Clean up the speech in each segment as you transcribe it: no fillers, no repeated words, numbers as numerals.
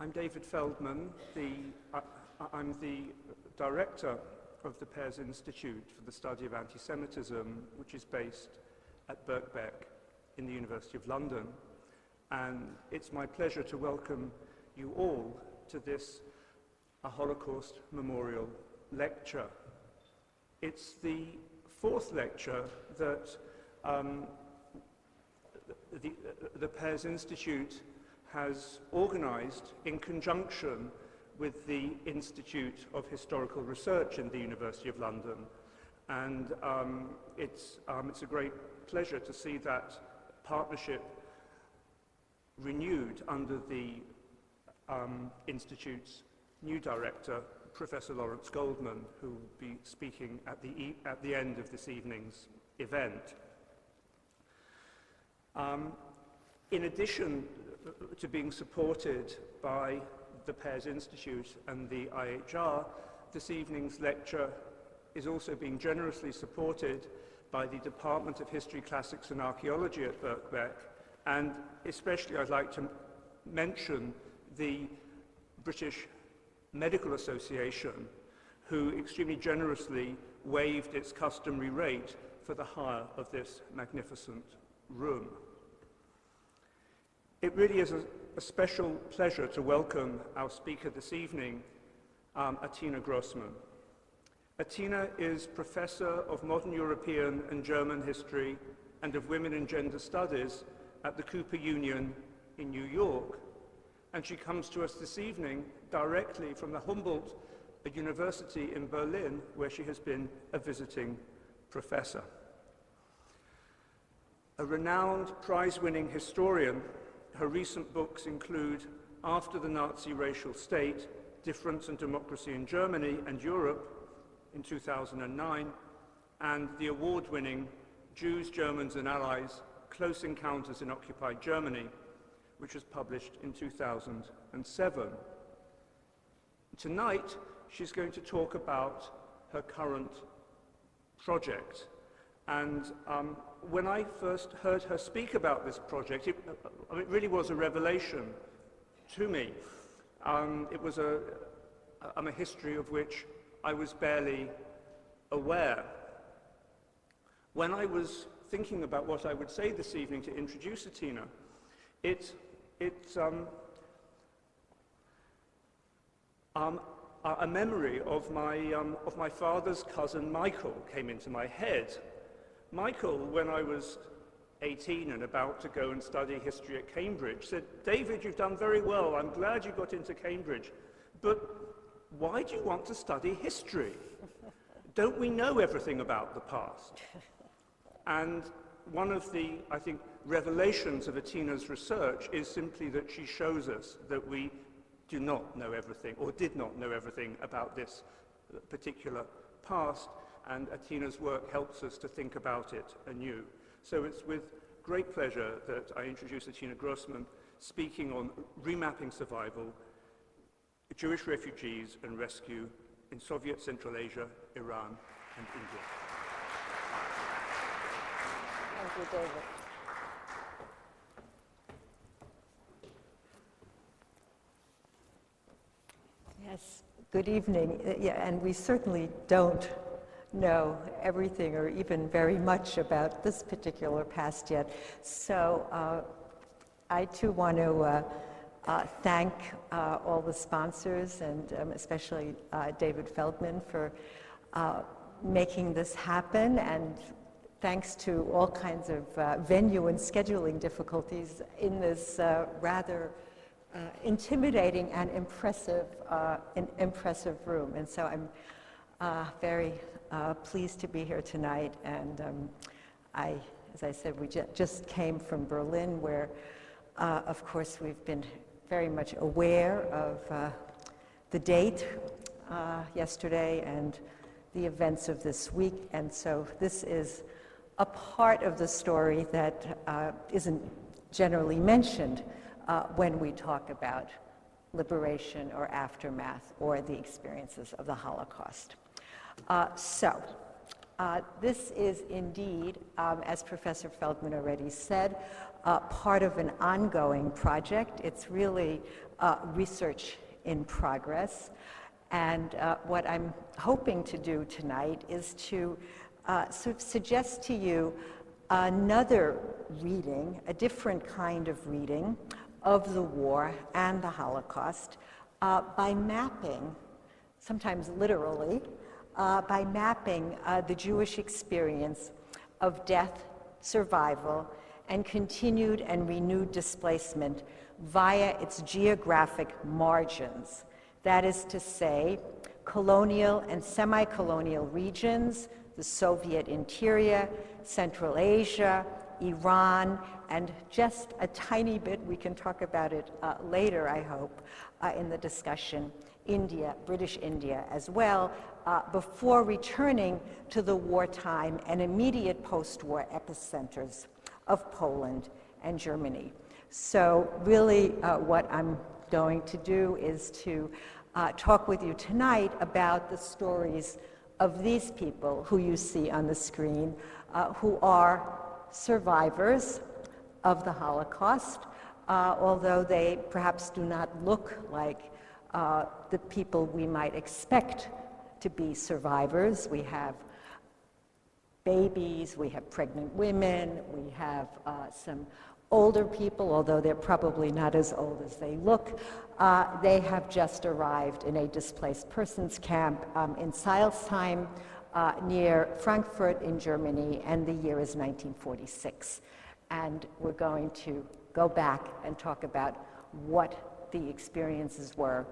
I'm David Feldman. I'm the director of the Pears Institute for the Study of Anti-Semitism, which is based at Birkbeck in the University of London. And it's my pleasure to welcome you all to this Holocaust Memorial lecture. It's the fourth lecture that the Pears Institute has organized in conjunction with the Institute of Historical Research in the University of London. And it's a great pleasure to see that partnership renewed under the Institute's new director, Professor Lawrence Goldman, who will be speaking at the end of this evening's event. In addition to being supported by the Pears Institute and the IHR, this evening's lecture is also being generously supported by the Department of History, Classics and Archaeology at Birkbeck, and especially I'd like to mention the British Medical Association, who extremely generously waived its customary rate for the hire of this magnificent room. It really is a special pleasure to welcome our speaker this evening, Atina Grossmann. Atina is Professor of Modern European and German History and of Women and Gender Studies at the Cooper Union in New York. And she comes to us this evening directly from the Humboldt University in Berlin, where she has been a visiting professor. A renowned prize-winning historian, her recent books include After the Nazi Racial State, Difference and Democracy in Germany and Europe in 2009, and the award-winning Jews, Germans and Allies, Close Encounters in Occupied Germany, which was published in 2007. Tonight, she's going to talk about her current project. And when I first heard her speak about this project, it really was a revelation to me. It was a history of which I was barely aware. When I was thinking about what I would say this evening to introduce Atina, a memory of my father's cousin Michael came into my head. Michael, when I was 18 and about to go and study history at Cambridge, said, "David, you've done very well. I'm glad you got into Cambridge. But why do you want to study history? Don't we know everything about the past?" And one of the, I think, revelations of Atina's research is simply that she shows us that we do not know everything, or did not know everything about this particular past, and Atina's work helps us to think about it anew. So it's with great pleasure that I introduce Atina Grossmann, speaking on remapping survival, Jewish refugees and rescue in Soviet Central Asia, Iran, and India. Thank you, David. Yes, good evening. Yeah, and we certainly don't know everything or even very much about this particular past yet. So I too want to thank all the sponsors and especially David Feldman for making this happen, and thanks to all kinds of venue and scheduling difficulties in this rather intimidating and impressive room. And so I'm very pleased to be here tonight. And as I said, we just came from Berlin, where, of course, we've been very much aware of the date yesterday and the events of this week. And so this is a part of the story that isn't generally mentioned when we talk about liberation or aftermath or the experiences of the Holocaust. So This is indeed, as Professor Feldman already said, part of an ongoing project. It's really research in progress. And what I'm hoping to do tonight is to sort of suggest to you another reading, a different kind of reading of the war and the Holocaust by mapping, sometimes literally, by mapping the Jewish experience of death, survival, and continued and renewed displacement via its geographic margins. That is to say, colonial and semi-colonial regions, the Soviet interior, Central Asia, Iran, and just a tiny bit, we can talk about it later, I hope, in the discussion, India, British India as well, before returning to the wartime and immediate post-war epicenters of Poland and Germany. So really what I'm going to do is to talk with you tonight about the stories of these people who you see on the screen, who are survivors of the Holocaust, although they perhaps do not look like the people we might expect to be survivors. We have babies, we have pregnant women, we have some older people, although they're probably not as old as they look. They have just arrived in a displaced persons camp in Silsheim near Frankfurt in Germany, and the year is 1946. And we're going to go back and talk about what the experiences were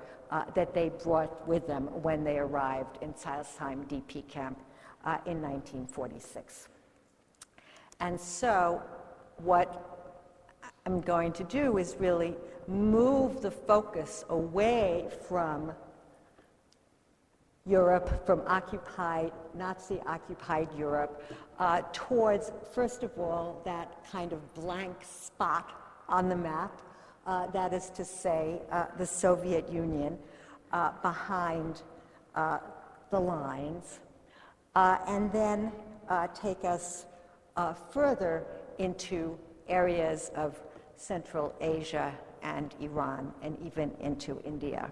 that they brought with them when they arrived in Silsheim DP camp in 1946. And so what I'm going to do is really move the focus away from Europe, from occupied, Nazi-occupied Europe, towards, first of all, that kind of blank spot on the map, that is to say, the Soviet Union behind the lines, and then take us further into areas of Central Asia and Iran, and even into India.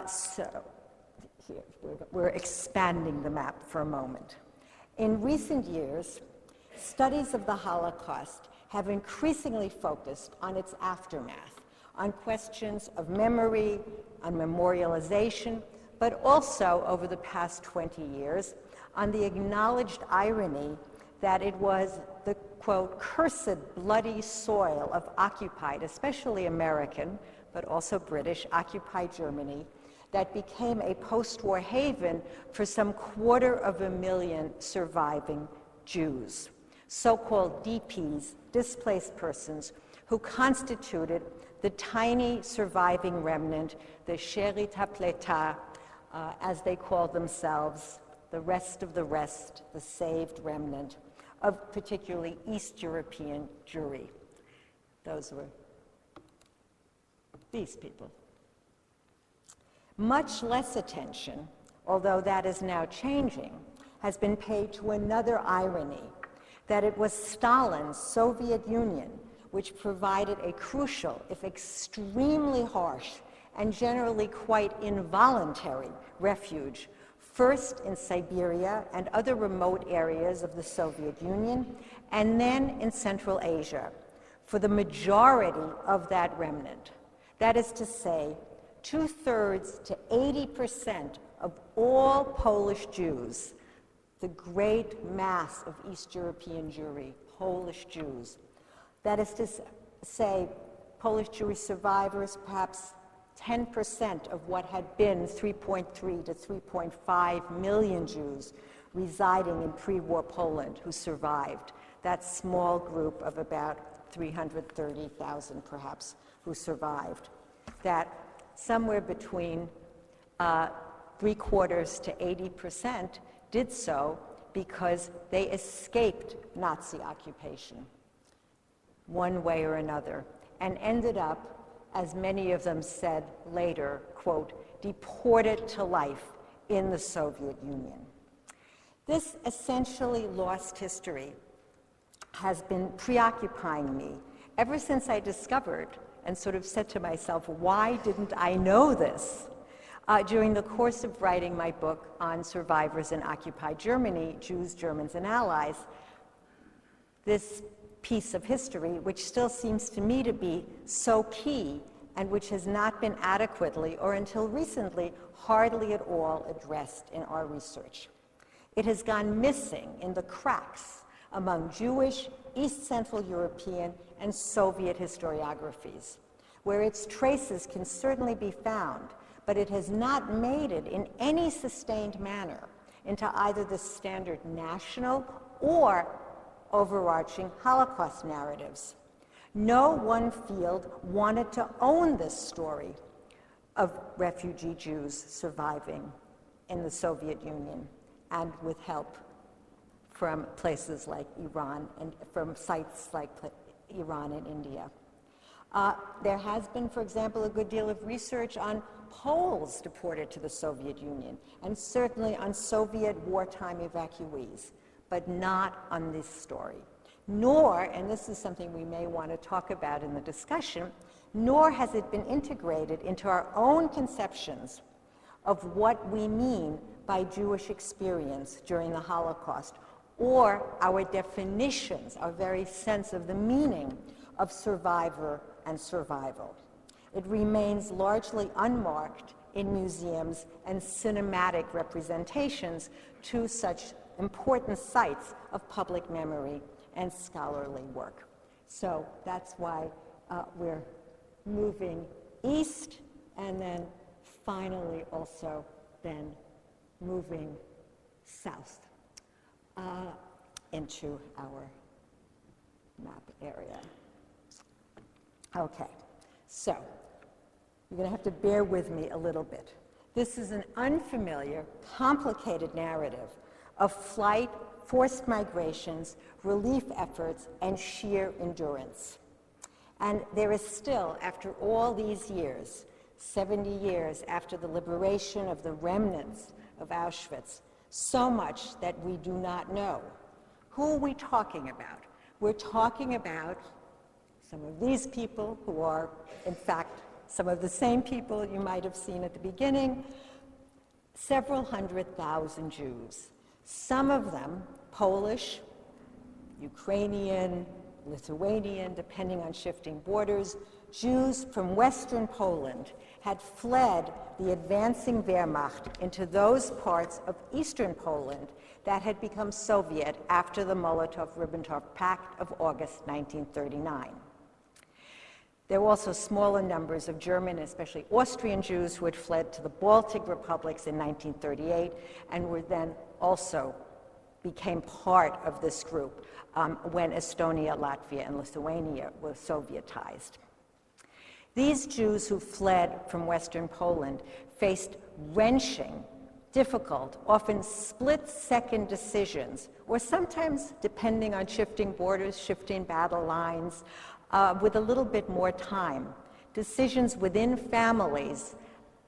So here, we're expanding the map for a moment. In recent years, studies of the Holocaust have increasingly focused on its aftermath, on questions of memory, on memorialization, but also over the past 20 years, on the acknowledged irony that it was the, quote, cursed bloody soil of occupied, especially American, but also British, occupied Germany, that became a post-war haven for some 250,000 surviving Jews, so-called DPs, displaced persons, who constituted the tiny surviving remnant, the Sherit Hapleta, as they called themselves, the rest of the rest, the saved remnant, of particularly East European Jewry. Those were these people. Much less attention, although that is now changing, has been paid to another irony, that it was Stalin's Soviet Union which provided a crucial, if extremely harsh, and generally quite involuntary refuge, first in Siberia and other remote areas of the Soviet Union, and then in Central Asia, for the majority of that remnant. That is to say, 2/3 to 80% of all Polish Jews, the great mass of East European Jewry, Polish Jews. That is to say, Polish Jewish survivors, perhaps 10% of what had been 3.3 to 3.5 million Jews residing in pre-war Poland who survived. That small group of about 330,000 perhaps who survived. That somewhere between 3/4 to 80% did so because they escaped Nazi occupation one way or another, and ended up, as many of them said later, quote, deported to life in the Soviet Union. This essentially lost history has been preoccupying me ever since I discovered and sort of said to myself, why didn't I know this? During the course of writing my book on survivors in occupied Germany, Jews, Germans, and Allies, this piece of history, which still seems to me to be so key and which has not been adequately, or until recently, hardly at all addressed in our research. It has gone missing in the cracks among Jewish, East Central European, and Soviet historiographies, where its traces can certainly be found, but it has not made it in any sustained manner into either the standard national or overarching Holocaust narratives. No one field wanted to own this story of refugee Jews surviving in the Soviet Union, and with help from places like Iran and from sites like Iran and India. There has been, for example, a good deal of research on Poles deported to the Soviet Union, and certainly on Soviet wartime evacuees, but not on this story. Nor, and this is something we may want to talk about in the discussion, nor has it been integrated into our own conceptions of what we mean by Jewish experience during the Holocaust, or our definitions, our very sense of the meaning of survivor and survival. It remains largely unmarked in museums and cinematic representations to such important sites of public memory and scholarly work. So that's why we're moving east, and then finally also then moving south into our map area. Okay, so you're going to have to bear with me a little bit. This is an unfamiliar, complicated narrative of flight, forced migrations, relief efforts, and sheer endurance. And there is still, after all these years, 70 years after the liberation of the remnants of Auschwitz, so much that we do not know. Who are we talking about? We're talking about some of these people who are, in fact, some of the same people you might have seen at the beginning, several 100,000 Jews. Some of them Polish, Ukrainian, Lithuanian, depending on shifting borders, Jews from Western Poland had fled the advancing Wehrmacht into those parts of Eastern Poland that had become Soviet after the Molotov-Ribbentrop Pact of August 1939. There were also smaller numbers of German, especially Austrian Jews who had fled to the Baltic republics in 1938 and were then also became part of this group when Estonia, Latvia, and Lithuania were Sovietized. These Jews who fled from Western Poland faced wrenching, difficult, often split-second decisions, or sometimes, depending on shifting borders, shifting battle lines, with a little bit more time, decisions within families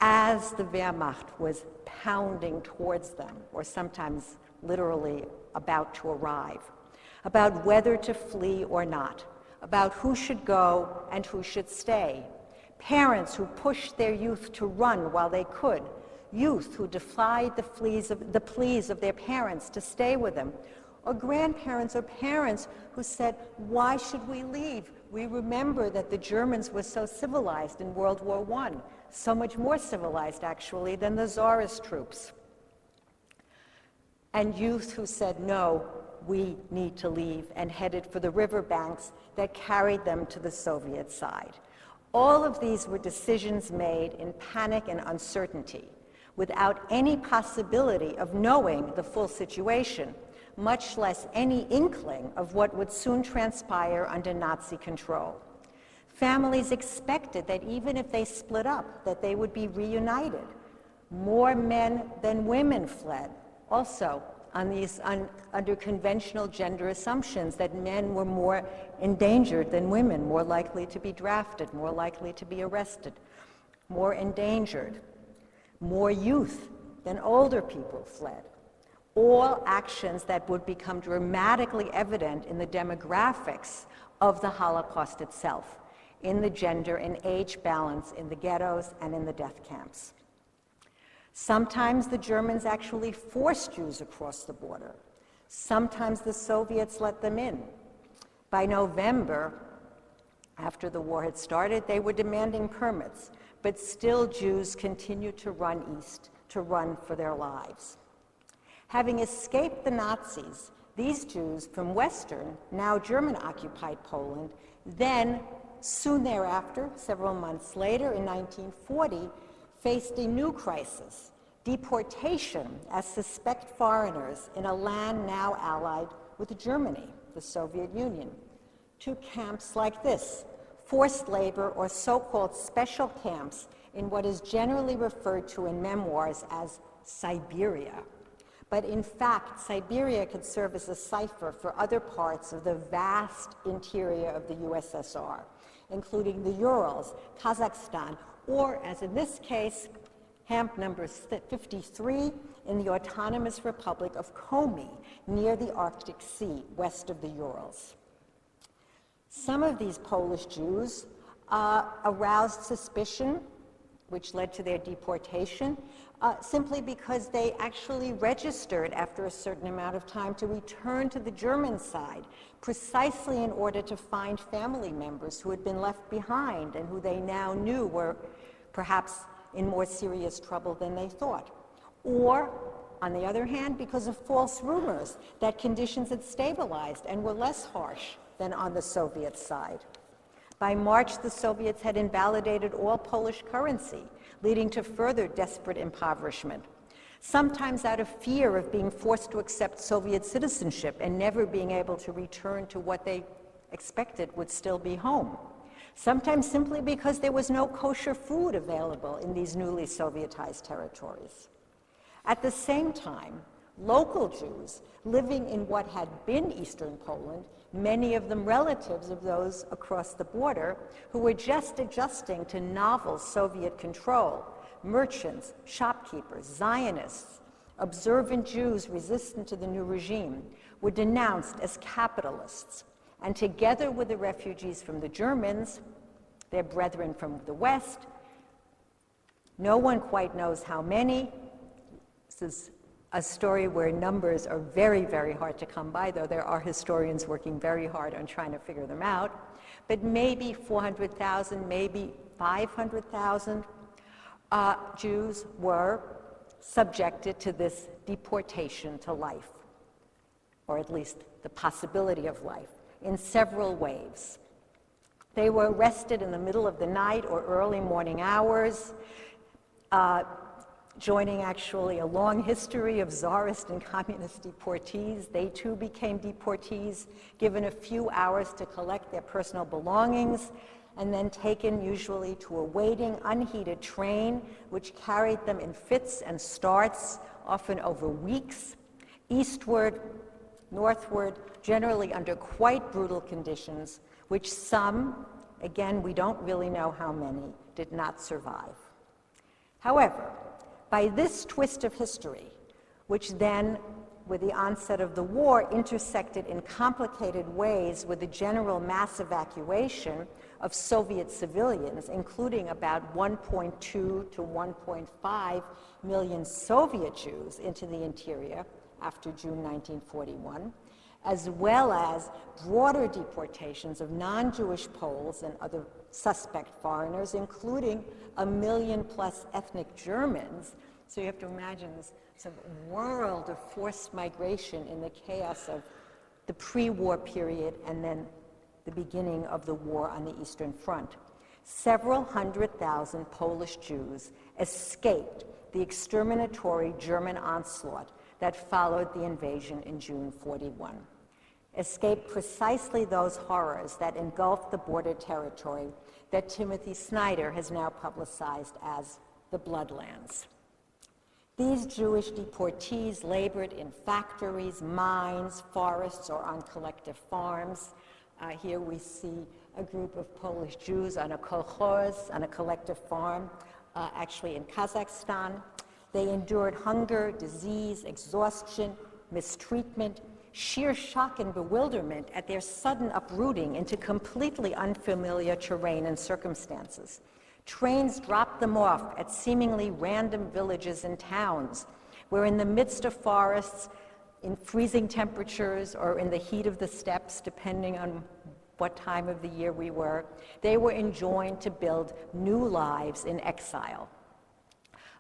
as the Wehrmacht was pounding towards them, or sometimes literally about to arrive, about whether to flee or not, about who should go and who should stay, parents who pushed their youth to run while they could, youth who defied the pleas of their parents to stay with them, or grandparents or parents who said, why should we leave? We remember that the Germans were so civilized in World War I, so much more civilized, actually, than the Tsarist troops. And youth who said, no, we need to leave, and headed for the riverbanks that carried them to the Soviet side. All of these were decisions made in panic and uncertainty, without any possibility of knowing the full situation, much less any inkling of what would soon transpire under Nazi control. Families expected that even if they split up, that they would be reunited. More men than women fled, also under conventional gender assumptions that men were more endangered than women, more likely to be drafted, more likely to be arrested, more endangered. More youth than older people fled. all actions that would become dramatically evident in the demographics of the Holocaust itself, in the gender and age balance in the ghettos and in the death camps. Sometimes the Germans actually forced Jews across the border. Sometimes the Soviets let them in. By November, after the war had started, they were demanding permits, but still Jews continued to run east, to run for their lives. Having escaped the Nazis, these Jews from Western, now German-occupied Poland, then, soon thereafter, several months later, in 1940, faced a new crisis, deportation as suspect foreigners in a land now allied with Germany, the Soviet Union, to camps like this, forced labor or so-called special camps in what is generally referred to in memoirs as Siberia. But in fact, Siberia could serve as a cipher for other parts of the vast interior of the USSR, including the Urals, Kazakhstan, or, as in this case, camp number 53 in the Autonomous Republic of Komi, near the Arctic Sea, west of the Urals. Some of these Polish Jews aroused suspicion, which led to their deportation, simply because they actually registered after a certain amount of time to return to the German side, precisely in order to find family members who had been left behind and who they now knew were perhaps in more serious trouble than they thought. Or, on the other hand, because of false rumors that conditions had stabilized and were less harsh than on the Soviet side. By March, the Soviets had invalidated all Polish currency, leading to further desperate impoverishment, sometimes out of fear of being forced to accept Soviet citizenship and never being able to return to what they expected would still be home, sometimes simply because there was no kosher food available in these newly Sovietized territories. At the same time, local Jews living in what had been Eastern Poland, many of them relatives of those across the border, who were just adjusting to novel Soviet control, merchants, shopkeepers, Zionists, observant Jews resistant to the new regime, were denounced as capitalists, and together with the refugees from the Germans, their brethren from the West, no one quite knows how many. This is a story where numbers are very, very hard to come by, though there are historians working very hard on trying to figure them out. But maybe 400,000, maybe 500,000 Jews were subjected to this deportation to life, or at least the possibility of life, in several waves. They were arrested in the middle of the night or early morning hours, joining actually a long history of Tsarist and communist deportees. They too became deportees, given a few hours to collect their personal belongings, and then taken usually to a waiting, unheated train, which carried them in fits and starts, often over weeks, eastward, northward, generally under quite brutal conditions, which some, again, we don't really know how many, did not survive. However, by this twist of history, which then, with the onset of the war, intersected in complicated ways with the general mass evacuation of Soviet civilians, including about 1.2 to 1.5 million Soviet Jews into the interior after June 1941, as well as broader deportations of non-Jewish Poles and other suspect foreigners, including 1 million plus ethnic Germans. So you have to imagine this sort of world of forced migration in the chaos of the pre-war period and then the beginning of the war on the Eastern Front. Several 100,000 Polish Jews escaped the exterminatory German onslaught that followed the invasion in June 41. Escaped precisely those horrors that engulfed the border territory that Timothy Snyder has now publicized as the Bloodlands. These Jewish deportees labored in factories, mines, forests, or on collective farms. Here we see a group of Polish Jews on a kolkhoz, on a collective farm, actually in Kazakhstan. They endured hunger, disease, exhaustion, mistreatment, sheer shock and bewilderment at their sudden uprooting into completely unfamiliar terrain and circumstances. Trains dropped them off at seemingly random villages and towns, where in the midst of forests, in freezing temperatures or in the heat of the steppes, depending on what time of the year we were, they were enjoined to build new lives in exile.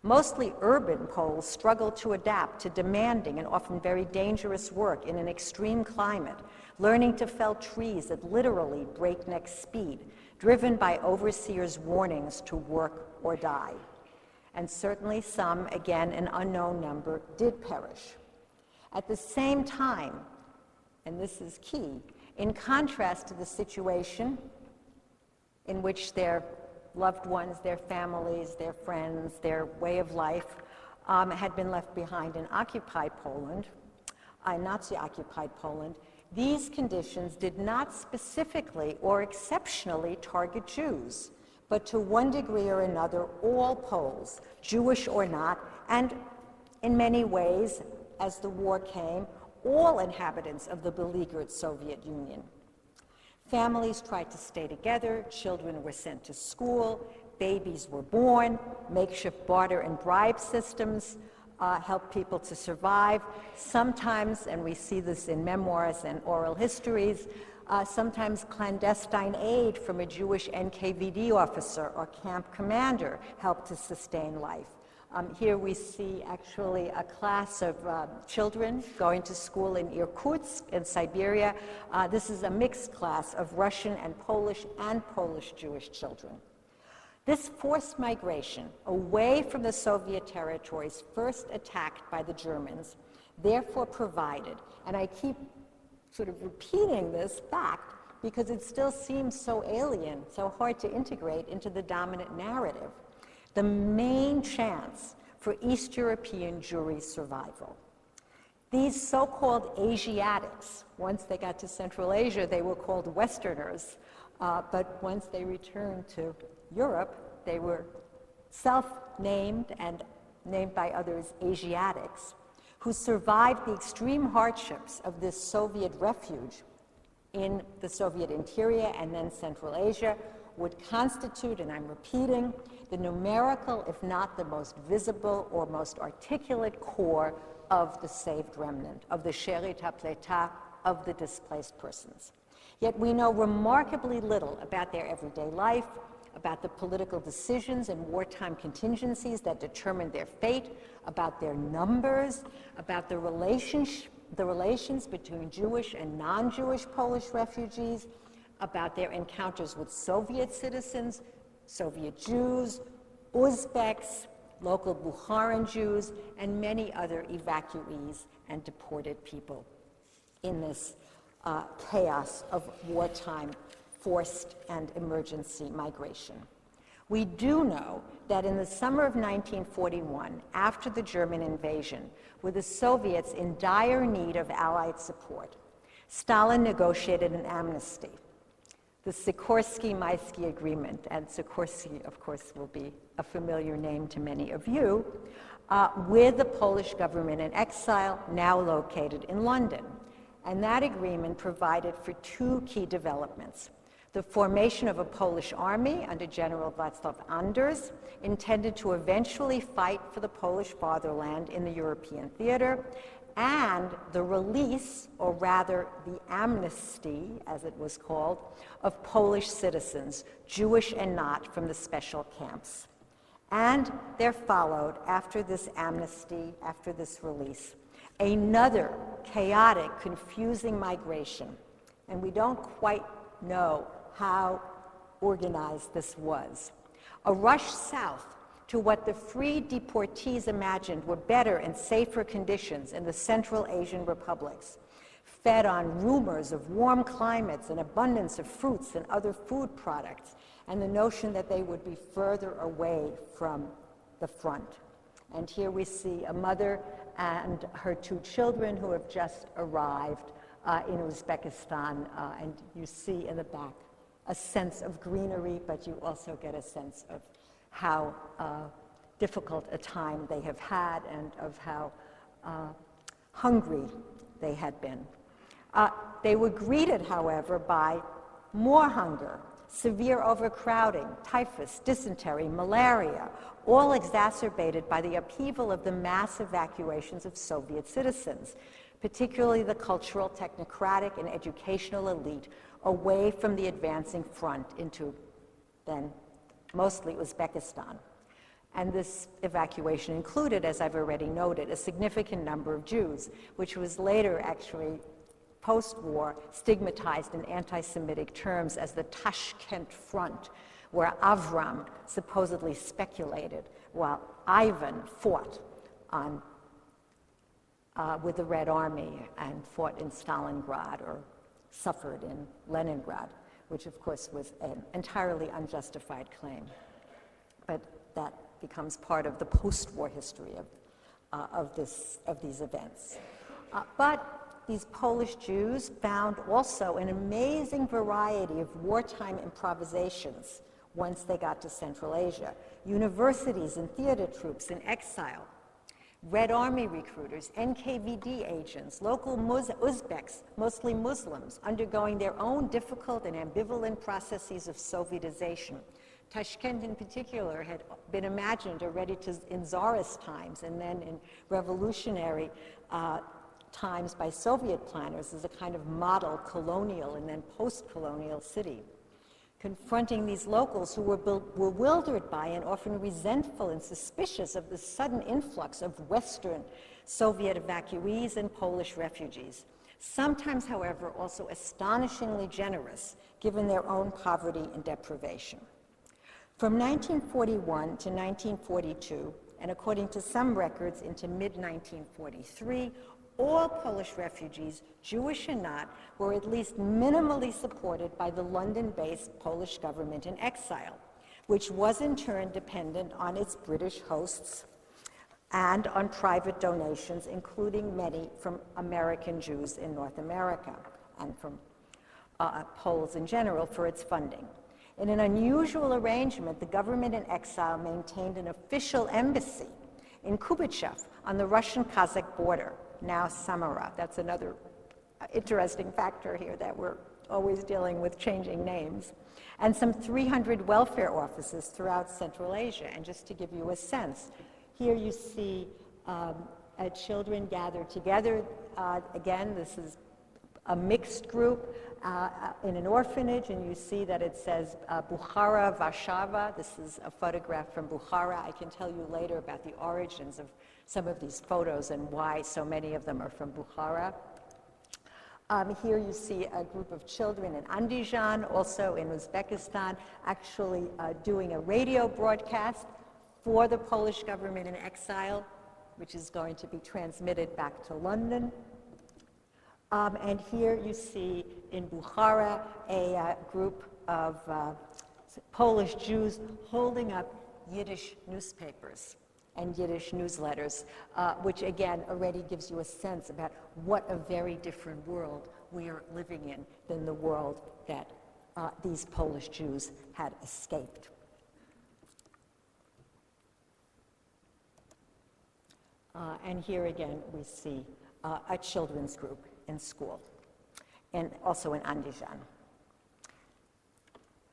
Mostly urban Poles struggled to adapt to demanding and often very dangerous work in an extreme climate, learning to fell trees at literally breakneck speed, driven by overseers' warnings to work or die. And certainly some, again an unknown number, did perish. At the same time, and this is key, in contrast to the situation in which their loved ones, their families, their friends, their way of life had been left behind in occupied Poland, Nazi-occupied Poland, these conditions did not specifically or exceptionally target Jews, but to one degree or another, all Poles, Jewish or not, and in many ways, as the war came, all inhabitants of the beleaguered Soviet Union. Families tried to stay together, children were sent to school, babies were born, makeshift barter and bribe systems helped people to survive. Sometimes, and we see this in memoirs and oral histories, sometimes clandestine aid from a Jewish NKVD officer or camp commander helped to sustain life. Here we see actually a class of children going to school in Irkutsk in Siberia. This is a mixed class of Russian and Polish Jewish children. This forced migration away from the Soviet territories first attacked by the Germans therefore provided, and I keep sort of repeating this fact because it still seems so alien, so hard to integrate into the dominant narrative, the main chance for East European Jewry survival. These so-called Asiatics, once they got to Central Asia, they were called Westerners, but once they returned to Europe, they were self-named and named by others Asiatics, who survived the extreme hardships of this Soviet refuge in the Soviet interior and then Central Asia, would constitute, and I'm repeating, the numerical, if not the most visible or most articulate core of the saved remnant, of the Sherit Hapleta, of the displaced persons. Yet we know remarkably little about their everyday life, about the political decisions and wartime contingencies that determined their fate, about their numbers, about the relations between Jewish and non-Jewish Polish refugees, about their encounters with Soviet citizens, Soviet Jews, Uzbeks, local Bukharan Jews, and many other evacuees and deported people in this chaos of wartime forced and emergency migration. We do know that in the summer of 1941, after the German invasion, with the Soviets in dire need of Allied support, Stalin negotiated an amnesty, the Sikorsky-Maisky Agreement, and Sikorsky, of course, will be a familiar name to many of you, with the Polish government in exile, now located in London. And that agreement provided for two key developments: the formation of a Polish army under General Wacław Anders, intended to eventually fight for the Polish fatherland in the European theater, and the release, or rather the amnesty, as it was called, of Polish citizens, Jewish and not, from the special camps. And there followed, after this amnesty, after this release, another chaotic, confusing migration. And we don't quite know how organized this was. A rush south to what the free deportees imagined were better and safer conditions in the Central Asian republics, fed on rumors of warm climates and abundance of fruits and other food products, and the notion that they would be further away from the front. And here we see a mother and her two children who have just arrived in Uzbekistan, and you see in the back a sense of greenery, but you also get a sense of how difficult a time they have had and of how hungry they had been. They were greeted, however, by more hunger, severe overcrowding, typhus, dysentery, malaria, all exacerbated by the upheaval of the mass evacuations of Soviet citizens, particularly the cultural, technocratic, and educational elite, away from the advancing front into then mostly Uzbekistan. And this evacuation included, as I've already noted, a significant number of Jews, which was later actually post-war stigmatized in anti-Semitic terms as the Tashkent Front, where Avram supposedly speculated while Ivan fought on, with the Red Army and fought in Stalingrad or suffered in Leningrad, which of course was an entirely unjustified claim. But that becomes part of the post-war history of these events. But these Polish Jews found also an amazing variety of wartime improvisations once they got to Central Asia. Universities and theater troops in exile, Red Army recruiters, NKVD agents, local Uzbeks, mostly Muslims, undergoing their own difficult and ambivalent processes of Sovietization. Tashkent in particular had been imagined already in Tsarist times and then in revolutionary times by Soviet planners as a kind of model colonial and then post-colonial city. Confronting these locals who were bewildered by and often resentful and suspicious of the sudden influx of Western Soviet evacuees and Polish refugees. Sometimes, however, also astonishingly generous, given their own poverty and deprivation. From 1941 to 1942, and according to some records into mid-1943, all Polish refugees, Jewish and not, were at least minimally supported by the London-based Polish government in exile, which was in turn dependent on its British hosts and on private donations, including many from American Jews in North America and from Poles in general for its funding. In an unusual arrangement, the government in exile maintained an official embassy in Kubichev on the Russian-Kazakh border, now Samara. That's another interesting factor here, that we're always dealing with changing names. And some 300 welfare offices throughout Central Asia. And just to give you a sense, here you see children gathered together. Again, this is a mixed group in an orphanage, and you see that it says Bukhara, Warsaw. This is a photograph from Bukhara. I can tell you later about the origins of some of these photos and why so many of them are from Bukhara. Here you see a group of children in Andijan, also in Uzbekistan, actually doing a radio broadcast for the Polish government in exile, which is going to be transmitted back to London. And here you see in Bukhara a group of Polish Jews holding up Yiddish newspapers and Yiddish newsletters, which again already gives you a sense about what a very different world we are living in than the world that these Polish Jews had escaped. And here again we see a children's group in school, and also in Andijan.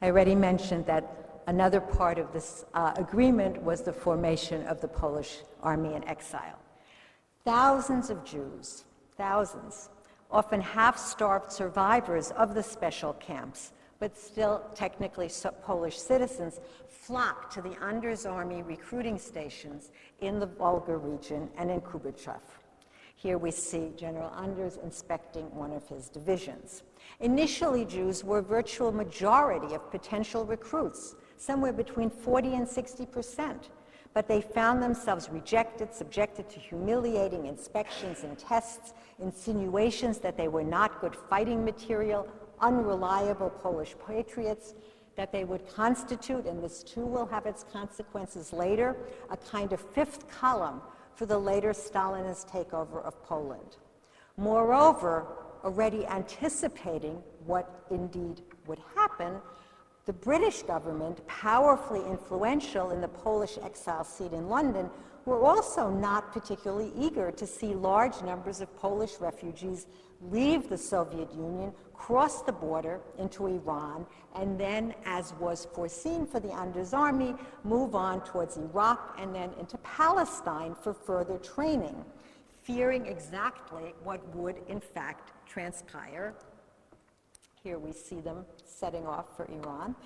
I already mentioned that another part of this agreement was the formation of the Polish army in exile. Thousands of Jews, thousands, often half-starved survivors of the special camps, but still technically Polish citizens, flocked to the Anders Army recruiting stations in the Volga region and in Kubichev. Here we see General Anders inspecting one of his divisions. Initially, Jews were a virtual majority of potential recruits, somewhere between 40 and 60%, but they found themselves rejected, subjected to humiliating inspections and tests, insinuations that they were not good fighting material, unreliable Polish patriots, that they would constitute, and this too will have its consequences later, a kind of fifth column for the later Stalinist takeover of Poland. Moreover, already anticipating what indeed would happen, The British government, powerfully influential in the Polish exile seat in London, were also not particularly eager to see large numbers of Polish refugees leave the Soviet Union, cross the border into Iran, and then, as was foreseen for the Anders Army, move on towards Iraq and then into Palestine for further training, fearing exactly what would in fact transpire. Here we see them setting off for Iran.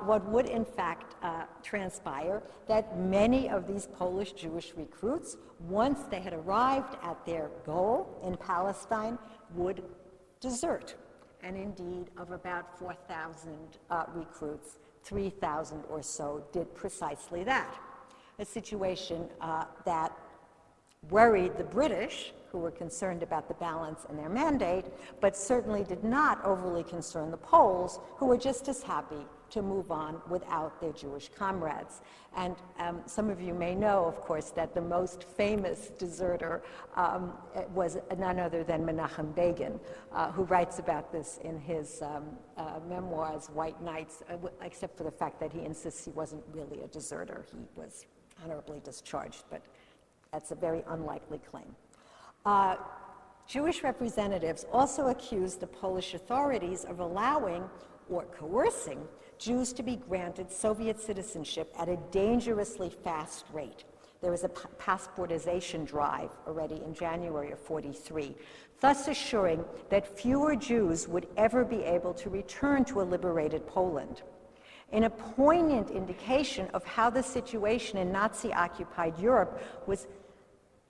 What would in fact transpire, that many of these Polish Jewish recruits, once they had arrived at their goal in Palestine, would desert. And indeed, of about 4,000 recruits, 3,000 or so did precisely that. A situation that worried the British, who were concerned about the balance in their mandate, but certainly did not overly concern the Poles, who were just as happy to move on without their Jewish comrades. And some of you may know, of course, that the most famous deserter was none other than Menachem Begin, who writes about this in his memoirs, White Nights, except for the fact that he insists he wasn't really a deserter. He was honorably discharged, but that's a very unlikely claim. Jewish representatives also accused the Polish authorities of allowing or coercing Jews to be granted Soviet citizenship at a dangerously fast rate. There was a passportization drive already in January of '43, thus assuring that fewer Jews would ever be able to return to a liberated Poland. In a poignant indication of how the situation in Nazi-occupied Europe was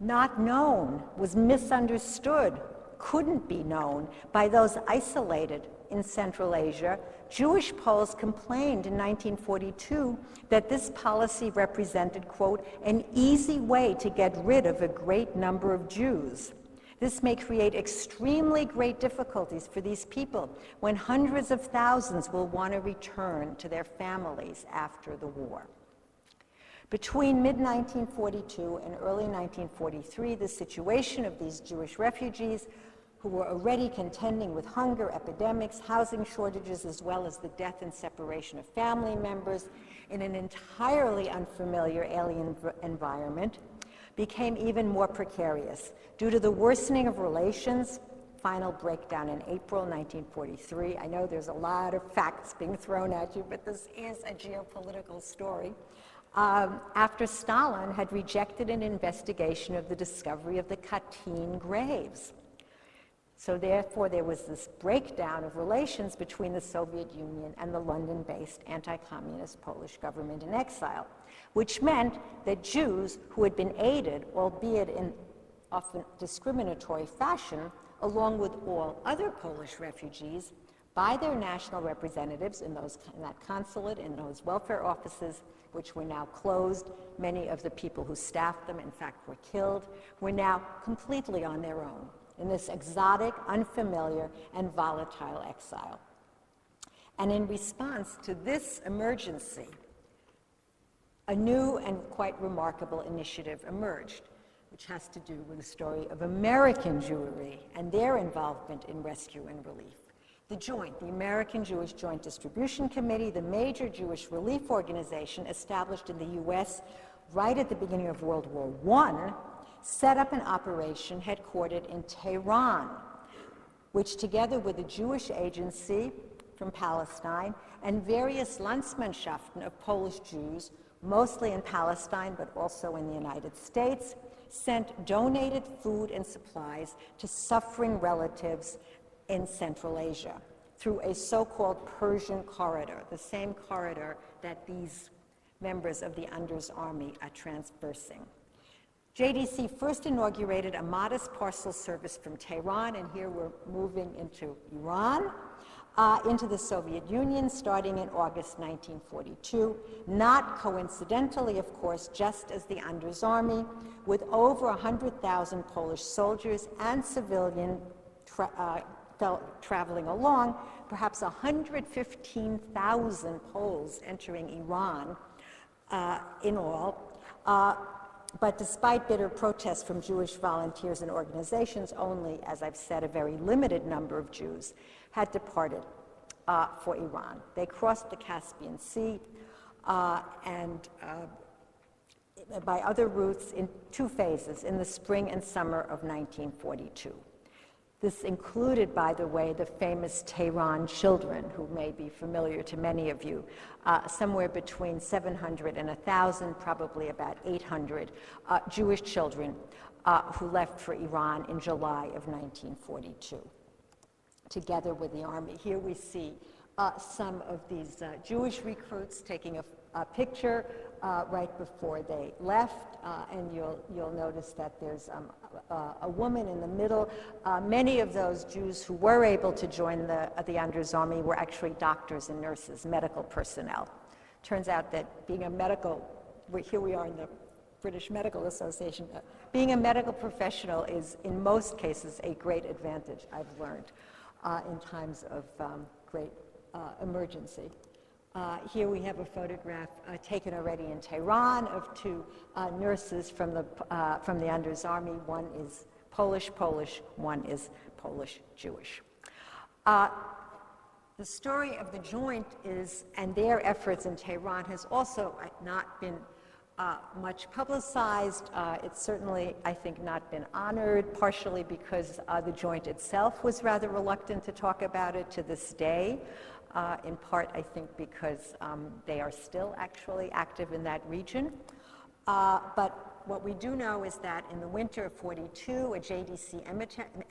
not known, was misunderstood, couldn't be known by those isolated in Central Asia, Jewish Poles complained in 1942 that this policy represented, quote, an easy way to get rid of a great number of Jews. This may create extremely great difficulties for these people when hundreds of thousands will want to return to their families after the war. Between mid-1942 and early 1943, the situation of these Jewish refugees, who were already contending with hunger, epidemics, housing shortages, as well as the death and separation of family members in an entirely unfamiliar alien environment, became even more precarious due to the worsening of relations. Final breakdown in April 1943. I know there's a lot of facts being thrown at you, but this is a geopolitical story. After Stalin had rejected an investigation of the discovery of the Katyn graves. So therefore, there was this breakdown of relations between the Soviet Union and the London-based anti-communist Polish government in exile, which meant that Jews who had been aided, albeit in often discriminatory fashion, along with all other Polish refugees, by their national representatives in that consulate, in those welfare offices, which were now closed. Many of the people who staffed them, in fact, were killed, were now completely on their own in this exotic, unfamiliar, and volatile exile. And in response to this emergency, a new and quite remarkable initiative emerged, which has to do with the story of American Jewry and their involvement in rescue and relief. The American Jewish Joint Distribution Committee, the major Jewish relief organization established in the U.S. right at the beginning of World War I, set up an operation headquartered in Tehran, which together with a Jewish agency from Palestine and various Landsmannschaften of Polish Jews, mostly in Palestine but also in the United States, sent donated food and supplies to suffering relatives in Central Asia through a so-called Persian corridor, the same corridor that these members of the Anders Army are traversing. JDC first inaugurated a modest parcel service from Tehran, and here we're moving into Iran, into the Soviet Union starting in August 1942, not coincidentally, of course, just as the Anders Army, with over 100,000 Polish soldiers and civilian traveling along, perhaps 115,000 Poles entering Iran in all. But despite bitter protests from Jewish volunteers and organizations, only, as I've said, a very limited number of Jews had departed. for Iran. They crossed the Caspian Sea and by other routes in 2 phases, in the spring and summer of 1942. This included, by the way, the famous Tehran children, who may be familiar to many of you, somewhere between 700 and 1,000, probably about 800 Jewish children who left for Iran in July of 1942, together with the army. Here we see some of these Jewish recruits taking a picture right before they left, and you'll notice that there's a woman in the middle. Many of those Jews who were able to join the Anders Army were actually doctors and nurses, medical personnel. Turns out that being a medical, here we are in the British Medical Association, being a medical professional is in most cases a great advantage, I've learned, in times of great emergency. Here we have a photograph taken already in Tehran of 2 nurses from the Anders Army. One is Polish, one is Polish-Jewish. The story of the joint and their efforts in Tehran has also not been much publicized. It's certainly, I think, not been honored, partially because the joint itself was rather reluctant to talk about it to this day. In part, I think, because they are still actually active in that region. But what we do know is that in the winter of 42, a JDC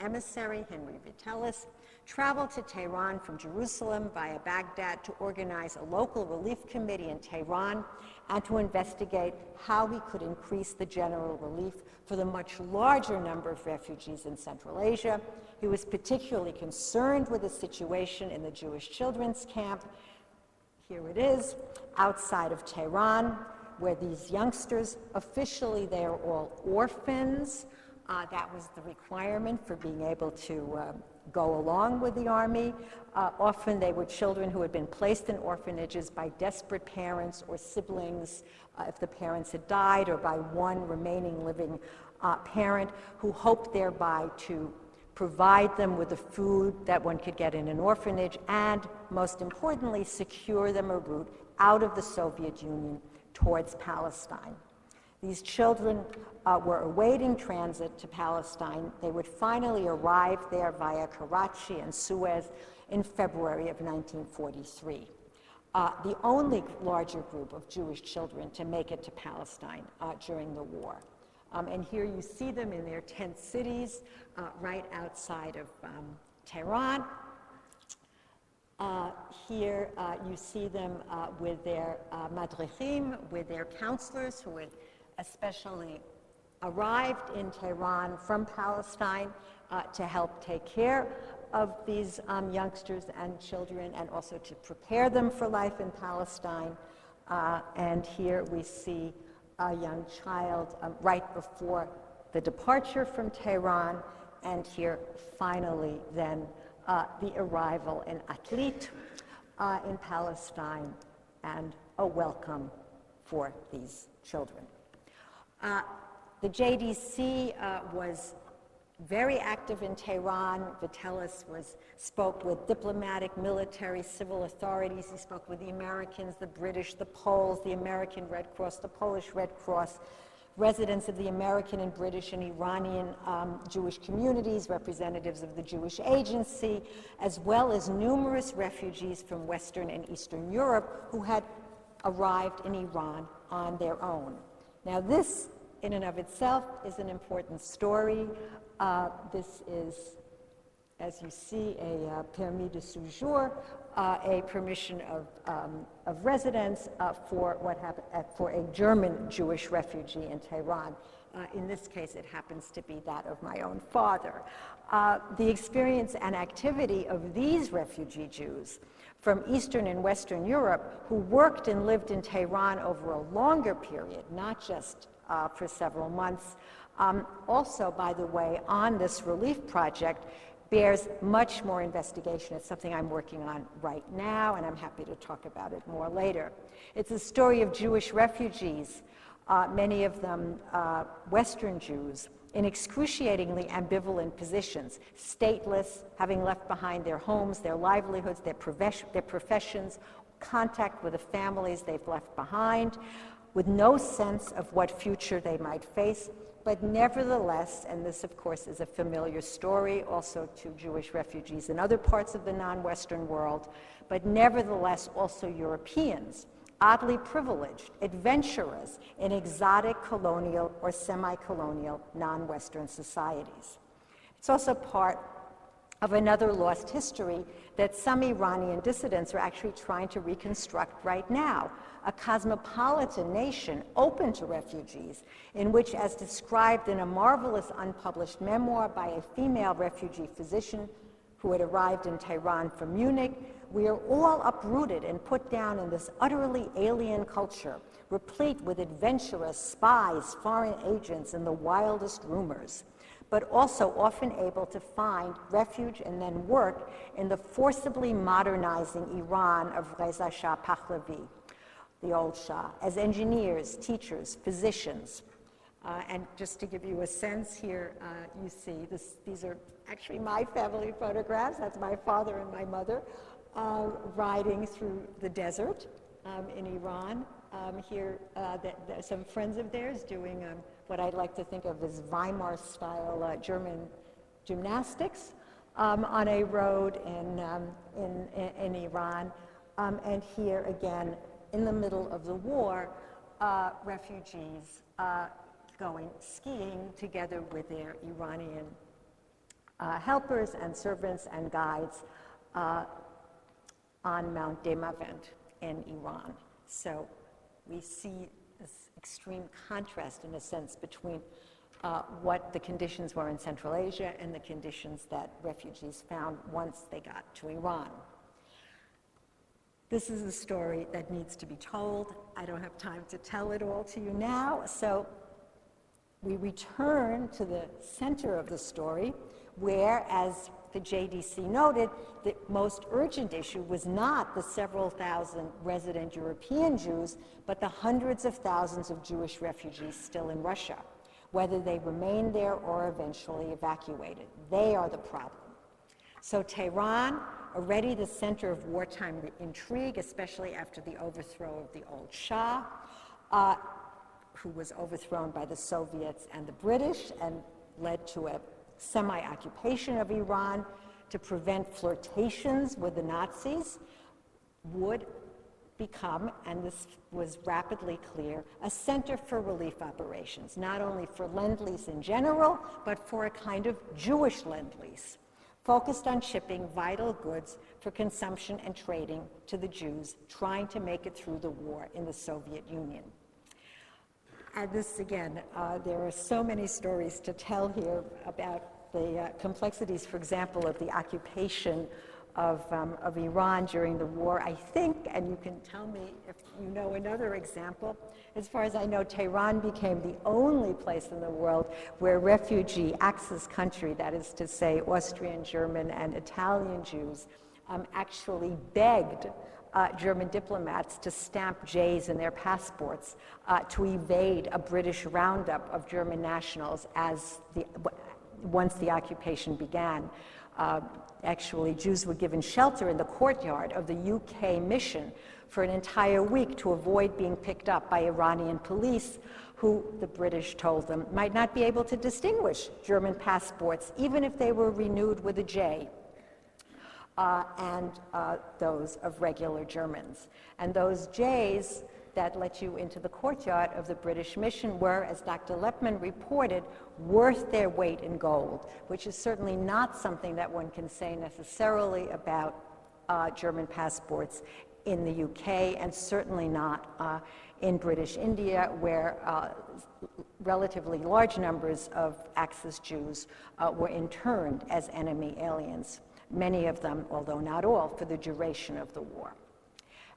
emissary, Henry Vitalis, traveled to Tehran from Jerusalem via Baghdad to organize a local relief committee in Tehran and to investigate how he could increase the general relief for the much larger number of refugees in Central Asia. He was particularly concerned with the situation in the Jewish children's camp. Here it is, outside of Tehran, where these youngsters, officially they are all orphans. That was the requirement for being able to go along with the army. Often they were children who had been placed in orphanages by desperate parents or siblings if the parents had died, or by one remaining living parent who hoped thereby to provide them with the food that one could get in an orphanage, and most importantly, secure them a route out of the Soviet Union towards Palestine. These children were awaiting transit to Palestine. They would finally arrive there via Karachi and Suez in February of 1943. The only larger group of Jewish children to make it to Palestine during the war. And here you see them in their tent cities right outside of Tehran. Here you see them with their madrichim, with their counselors who had especially arrived in Tehran from Palestine to help take care of these youngsters and children, and also to prepare them for life in Palestine. And here we see a young child right before the departure from Tehran, and here finally then the arrival in Atlit in Palestine, and a welcome for these children. The JDC was very active in Tehran. Vitalis spoke with diplomatic, military, civil authorities. He spoke with the Americans, the British, the Poles, the American Red Cross, the Polish Red Cross, residents of the American and British and Iranian Jewish communities, representatives of the Jewish Agency, as well as numerous refugees from Western and Eastern Europe who had arrived in Iran on their own. Now this, in and of itself, is an important story. This is, as you see, a permis de séjour, a permission of residence for what happened for a German Jewish refugee in Tehran. In this case, it happens to be that of my own father. The experience and activity of these refugee Jews from Eastern and Western Europe who worked and lived in Tehran over a longer period, not just for several months, also, by the way, on this relief project, bears much more investigation. It's something I'm working on right now, and I'm happy to talk about it more later. It's a story of Jewish refugees, many of them Western Jews, in excruciatingly ambivalent positions, stateless, having left behind their homes, their livelihoods, their professions, contact with the families they've left behind, with no sense of what future they might face, but nevertheless, and this of course is a familiar story also to Jewish refugees in other parts of the non-Western world, but nevertheless also Europeans, oddly privileged, adventurers in exotic colonial or semi-colonial non-Western societies. It's also part of another lost history that some Iranian dissidents are actually trying to reconstruct right now, a cosmopolitan nation open to refugees, in which, as described in a marvelous unpublished memoir by a female refugee physician who had arrived in Tehran from Munich, we are all uprooted and put down in this utterly alien culture, replete with adventurous spies, foreign agents, and the wildest rumors, but also often able to find refuge and then work in the forcibly modernizing Iran of Reza Shah Pahlavi, the old Shah, as engineers, teachers, physicians. And just to give you a sense here, you see these are actually my family photographs. That's my father and my mother riding through the desert in Iran. Here, some friends of theirs doing what I'd like to think of as Weimar-style German gymnastics on a road in Iran. And here again, in the middle of the war, refugees going skiing together with their Iranian helpers and servants and guides on Mount Demavend in Iran. So we see this extreme contrast, in a sense, between what the conditions were in Central Asia and the conditions that refugees found once they got to Iran. This is a story that needs to be told. I don't have time to tell it all to you now, so we return to the center of the story, where, as the JDC noted, the most urgent issue was not the several thousand resident European Jews, but the hundreds of thousands of Jewish refugees still in Russia, whether they remained there or eventually evacuated. They are the problem. So Tehran, already the center of wartime intrigue, especially after the overthrow of the old Shah, who was overthrown by the Soviets and the British and led to a semi-occupation of Iran to prevent flirtations with the Nazis, would become, and this was rapidly clear, a center for relief operations, not only for Lend-Lease in general, but for a kind of Jewish Lend-Lease, focused on shipping vital goods for consumption and trading to the Jews trying to make it through the war in the Soviet Union. And this, again, there are so many stories to tell here about the complexities, for example, of the occupation of Iran during the war. I think, and you can tell me if you know another example, as far as I know, Tehran became the only place in the world where refugee Axis country, that is to say Austrian, German, and Italian Jews, actually begged German diplomats to stamp J's in their passports to evade a British roundup of German nationals once the occupation began. Actually, Jews were given shelter in the courtyard of the UK mission for an entire week to avoid being picked up by Iranian police, who, the British told them, might not be able to distinguish German passports, even if they were renewed with a J. And those of regular Germans. And those J's that let you into the courtyard of the British mission were, as Dr. Lepman reported, worth their weight in gold, which is certainly not something that one can say necessarily about German passports in the UK, and certainly not in British India, where relatively large numbers of Axis Jews were interned as enemy aliens. Many of them, although not all, for the duration of the war.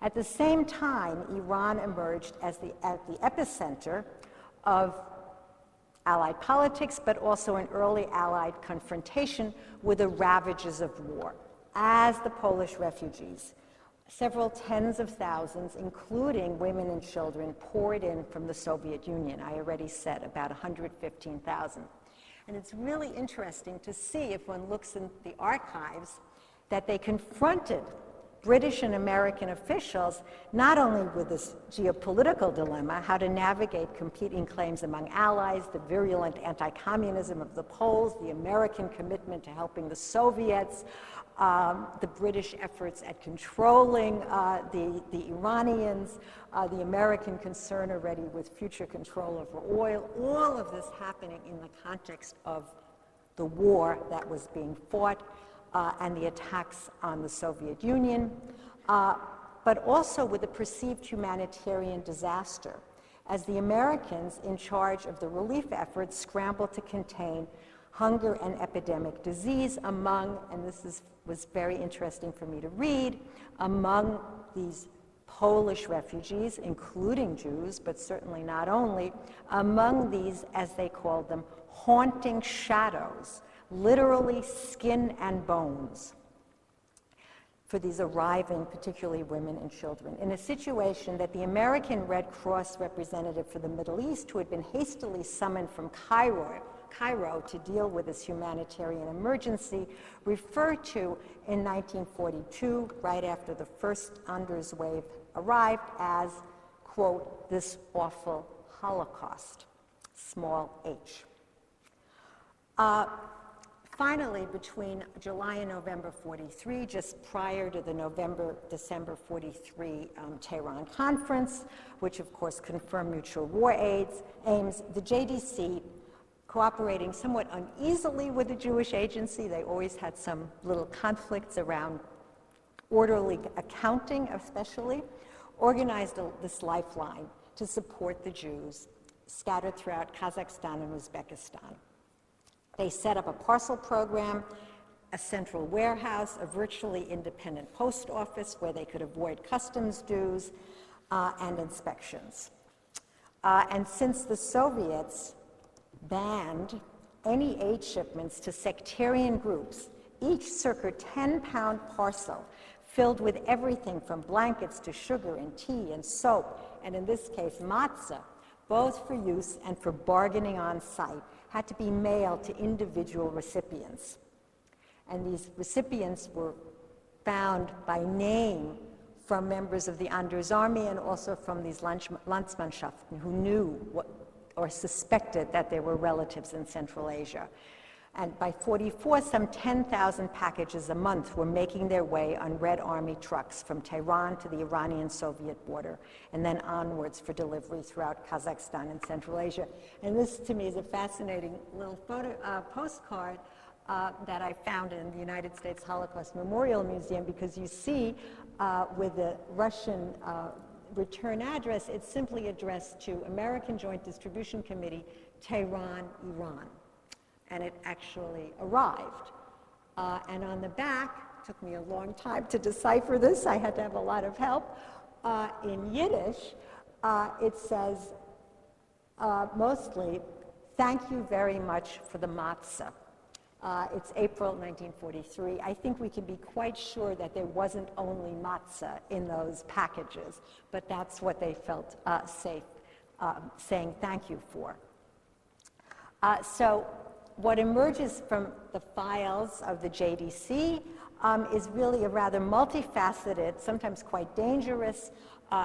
At the same time, Iran emerged as at the epicenter of Allied politics, but also an early Allied confrontation with the ravages of war, as the Polish refugees, several tens of thousands, including women and children, poured in from the Soviet Union. I already said about 115,000. And it's really interesting to see, if one looks in the archives, that they confronted British and American officials not only with this geopolitical dilemma, how to navigate competing claims among allies, the virulent anti-communism of the Poles, the American commitment to helping the Soviets, the British efforts at controlling the Iranians, the American concern already with future control over oil, all of this happening in the context of the war that was being fought and the attacks on the Soviet Union, but also with the perceived humanitarian disaster, as the Americans in charge of the relief efforts scrambled to contain hunger and epidemic disease among, and this was very interesting for me to read, among these Polish refugees, including Jews, but certainly not only, among these, as they called them, haunting shadows, literally skin and bones, for these arriving, particularly women and children, in a situation that the American Red Cross representative for the Middle East, who had been hastily summoned from Cairo to deal with this humanitarian emergency, referred to in 1942, right after the first Anders wave arrived, as, quote, this awful Holocaust, small h. Finally, between July and November 43, just prior to the November-December 43 Tehran conference, which of course confirmed mutual war aims, the JDC, cooperating somewhat uneasily with the Jewish Agency, they always had some little conflicts around orderly accounting especially, organized this lifeline to support the Jews scattered throughout Kazakhstan and Uzbekistan. They set up a parcel program, a central warehouse, a virtually independent post office where they could avoid customs dues and inspections. And since the Soviets banned any aid shipments to sectarian groups, each circa 10-pound parcel filled with everything from blankets to sugar and tea and soap, and in this case matzah, both for use and for bargaining on site, had to be mailed to individual recipients. And these recipients were found by name from members of the Anders Army and also from these Landsmannschaften who knew or suspected that there were relatives in Central Asia. And by 44, some 10,000 packages a month were making their way on Red Army trucks from Tehran to the Iranian-Soviet border, and then onwards for delivery throughout Kazakhstan and Central Asia. And this, to me, is a fascinating little postcard that I found in the United States Holocaust Memorial Museum, because you see with the Russian return address, it's simply addressed to American Joint Distribution Committee, Tehran, Iran. And it actually arrived. And on the back, took me a long time to decipher this, I had to have a lot of help, in Yiddish, it says mostly, "Thank you very much for the matzah." It's April 1943. I think we can be quite sure that there wasn't only matzah in those packages, but that's what they felt safe saying thank you for. So what emerges from the files of the JDC is really a rather multifaceted, sometimes quite dangerous,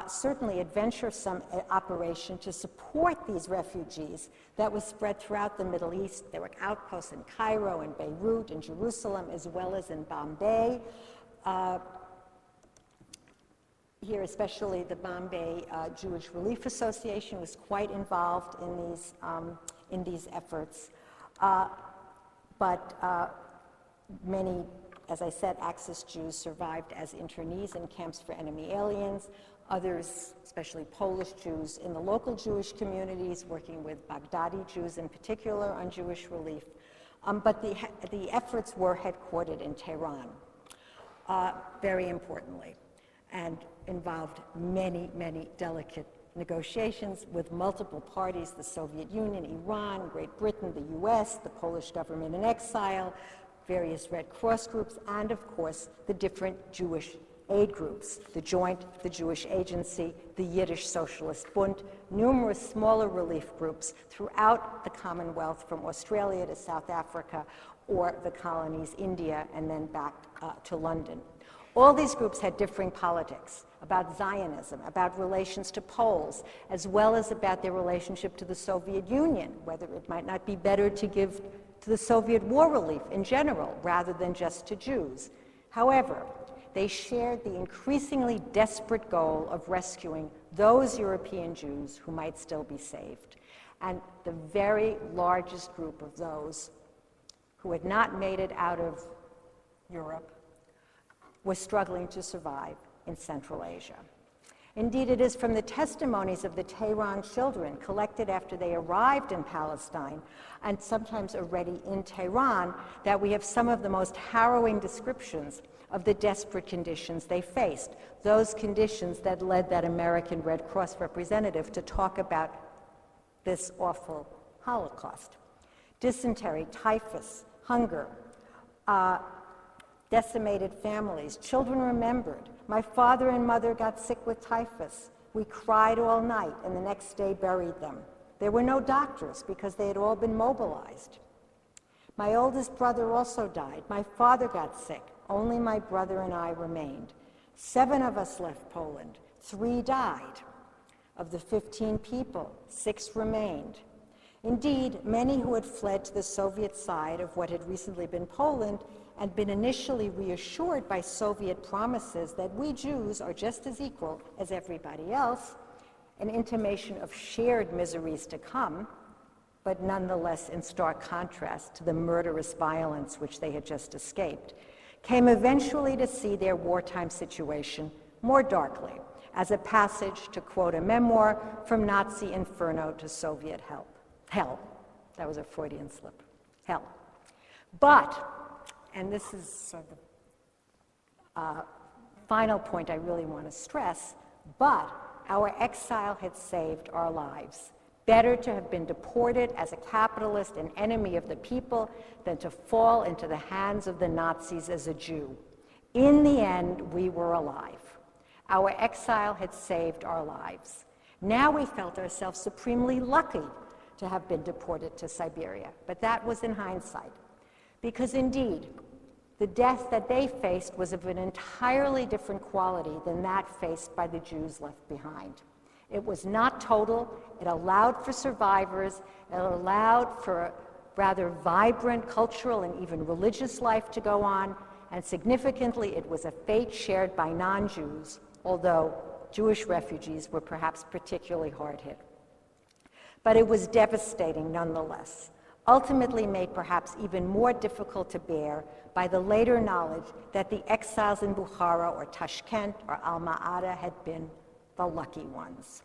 certainly adventuresome operation to support these refugees that was spread throughout the Middle East. There were outposts in Cairo and Beirut and Jerusalem, as well as in Bombay. Here, especially the Bombay Jewish Relief Association was quite involved in these efforts. But many, as I said, Axis Jews survived as internees in camps for enemy aliens. Others, especially Polish Jews in the local Jewish communities, working with Baghdadi Jews in particular on Jewish relief. But the efforts were headquartered in Tehran, very importantly, and involved many, many delicate negotiations with multiple parties: the Soviet Union, Iran, Great Britain, the US, the Polish government in exile, various Red Cross groups, and of course the different Jewish aid groups, the Joint, the Jewish Agency, the Yiddish Socialist Bund, numerous smaller relief groups throughout the Commonwealth from Australia to South Africa or the colonies, India, and then back to London. All these groups had differing politics about Zionism, about relations to Poles, as well as about their relationship to the Soviet Union, whether it might not be better to give to the Soviet war relief in general rather than just to Jews. However, they shared the increasingly desperate goal of rescuing those European Jews who might still be saved. And the very largest group of those who had not made it out of Europe was struggling to survive in Central Asia. Indeed, it is from the testimonies of the Tehran children collected after they arrived in Palestine, and sometimes already in Tehran, that we have some of the most harrowing descriptions of the desperate conditions they faced, those conditions that led that American Red Cross representative to talk about this awful Holocaust. Dysentery, typhus, hunger, decimated families, children remembered. My father and mother got sick with typhus. We cried all night and the next day buried them. There were no doctors because they had all been mobilized. My oldest brother also died. My father got sick. Only my brother and I remained. 7 of us left Poland. 3 died. Of the 15 people, 6 remained. Indeed, many who had fled to the Soviet side of what had recently been Poland and been initially reassured by Soviet promises that we Jews are just as equal as everybody else, an intimation of shared miseries to come, but nonetheless in stark contrast to the murderous violence which they had just escaped, came eventually to see their wartime situation more darkly, as a passage, to quote a memoir, from Nazi inferno to Soviet hell. Hell. That was a Freudian slip. Hell. But, and this is sort of the final point I really want to stress, but our exile had saved our lives. Better to have been deported as a capitalist and enemy of the people than to fall into the hands of the Nazis as a Jew. In the end, we were alive. Our exile had saved our lives. Now we felt ourselves supremely lucky to have been deported to Siberia, but that was in hindsight. Because indeed, the death that they faced was of an entirely different quality than that faced by the Jews left behind. It was not total. It allowed for survivors. It allowed for a rather vibrant cultural and even religious life to go on. And significantly, it was a fate shared by non-Jews, although Jewish refugees were perhaps particularly hard hit. But it was devastating nonetheless, ultimately made perhaps even more difficult to bear by the later knowledge that the exiles in Bukhara or Tashkent or Alma-Ata had been the lucky ones.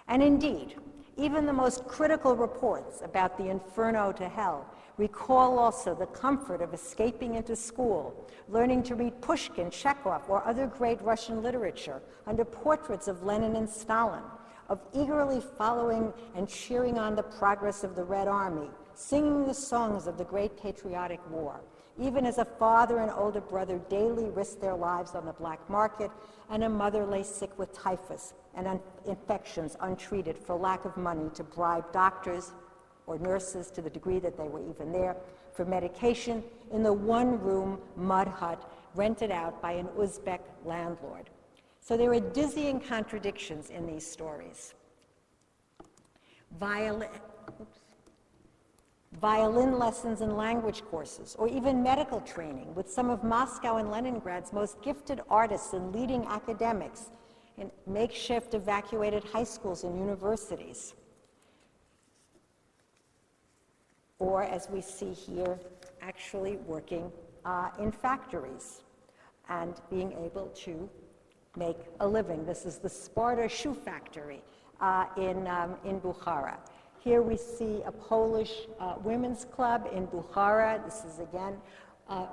And indeed, even the most critical reports about the inferno to hell recall also the comfort of escaping into school, learning to read Pushkin, Chekhov, or other great Russian literature under portraits of Lenin and Stalin, of eagerly following and cheering on the progress of the Red Army, singing the songs of the great patriotic war, even as a father and older brother daily risked their lives on the black market, and a mother lay sick with typhus and infections untreated for lack of money to bribe doctors or nurses, to the degree that they were even there, for medication in the one-room mud hut rented out by an Uzbek landlord. So there are dizzying contradictions in these stories. Violin lessons and language courses, or even medical training with some of Moscow and Leningrad's most gifted artists and leading academics in makeshift evacuated high schools and universities. Or, as we see here, actually working in factories and being able to make a living. This is the Sparta shoe factory in Bukhara. Here we see a Polish women's club in Bukhara. This is again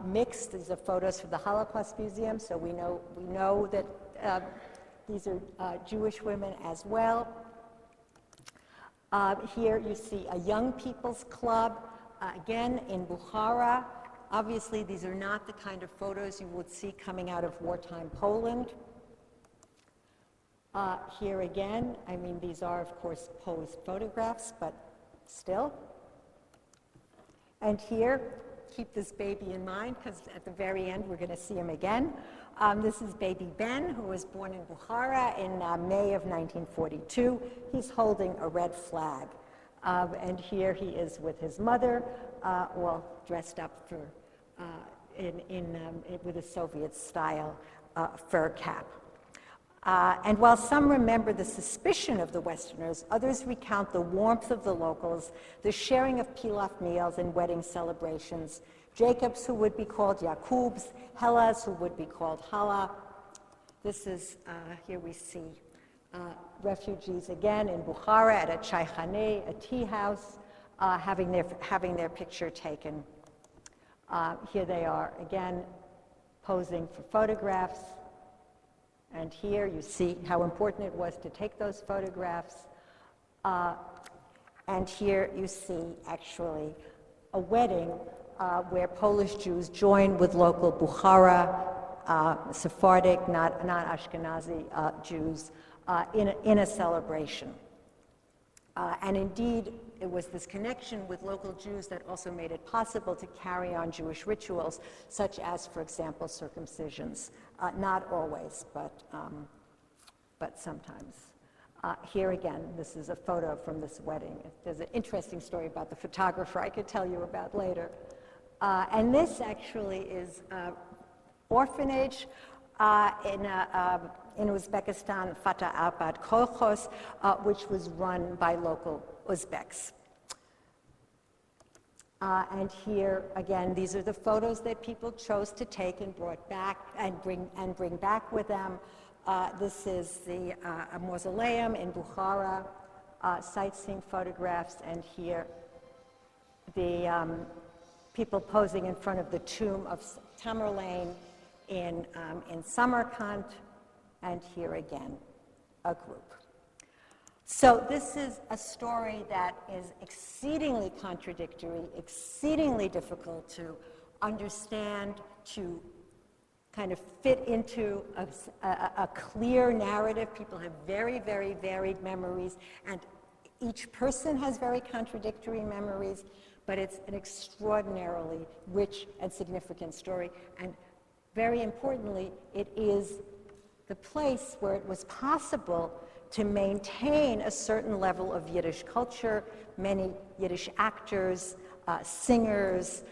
mixed. These are photos from the Holocaust Museum, so we know that these are Jewish women as well. Here you see a young people's club, again in Bukhara, Obviously, these are not the kind of photos you would see coming out of wartime Poland. Here again, I mean, these are, of course, posed photographs, but still. And here, keep this baby in mind, because at the very end, we're going to see him again. This is baby Ben, who was born in Bukhara in May of 1942. He's holding a red flag. And here he is with his mother, all dressed up for, with a Soviet-style fur cap. And while some remember the suspicion of the Westerners, others recount the warmth of the locals, the sharing of pilaf meals and wedding celebrations, Jacobs, who would be called Yakubs, Hellas, who would be called Hala. This is, here we see refugees again in Bukhara at a chaikhane, a tea house, having their picture taken. Here they are again, posing for photographs. And here you see how important it was to take those photographs. And here you see actually a wedding where Polish Jews joined with local Bukhara, Sephardic, not Ashkenazi Jews, in a celebration. And indeed, it was this connection with local Jews that also made it possible to carry on Jewish rituals, such as, for example, circumcisions. Not always, but sometimes. Here again, this is a photo from this wedding. There's an interesting story about the photographer I could tell you about later. And this actually is an orphanage in Uzbekistan, Fatah Abad Kolkhoz, which was run by local Uzbeks. And here, again, these are the photos that people chose to take and brought back and bring back with them. This is a mausoleum in Bukhara, sightseeing photographs, and here the people posing in front of the tomb of Tamerlane in Samarkand, and here again, a group. So this is a story that is exceedingly contradictory, exceedingly difficult to understand, to kind of fit into a clear narrative. People have very, very varied memories, and each person has very contradictory memories, but it's an extraordinarily rich and significant story. And very importantly, it is the place where it was possible to maintain a certain level of Yiddish culture. Many Yiddish actors, singers,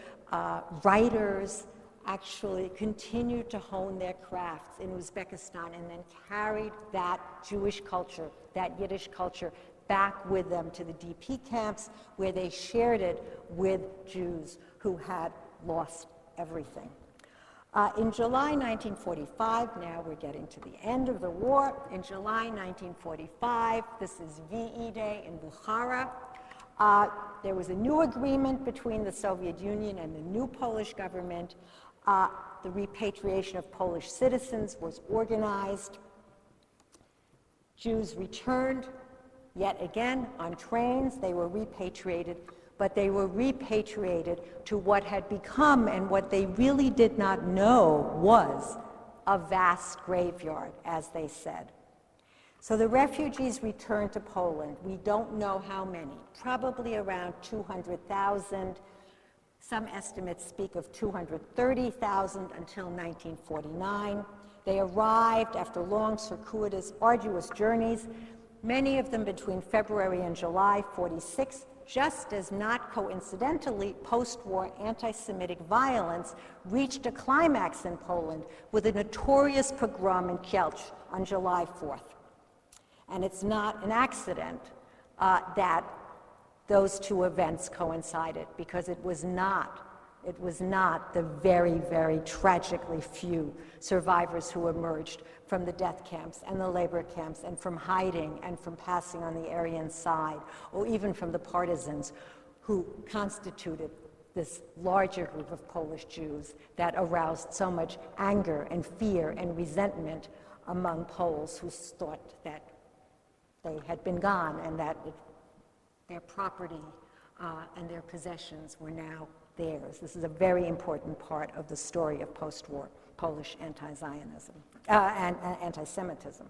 writers actually continued to hone their crafts in Uzbekistan and then carried that Jewish culture, that Yiddish culture, back with them to the DP camps, where they shared it with Jews who had lost everything. In July 1945, now we're getting to the end of the war, in July 1945, this is VE Day in Bukhara, there was a new agreement between the Soviet Union and the new Polish government. The repatriation of Polish citizens was organized. Jews returned, yet again, on trains. They were repatriated, but they were repatriated to what had become, and what they really did not know was, a vast graveyard, as they said. So the refugees returned to Poland. We don't know how many, probably around 200,000. Some estimates speak of 230,000 until 1949. They arrived after long, circuitous, arduous journeys, many of them between February and July 46, just as not coincidentally, post-war anti-Semitic violence reached a climax in Poland with a notorious pogrom in Kielce on July 4th. And it's not an accident that those two events coincided, because it was not the very, very tragically few survivors who emerged from the death camps and the labor camps, and from hiding and from passing on the Aryan side, or even from the partisans who constituted this larger group of Polish Jews that aroused so much anger and fear and resentment among Poles who thought that they had been gone and that their property and their possessions were now theirs. This is a very important part of the story of post-war Polish anti-Zionism and anti-Semitism.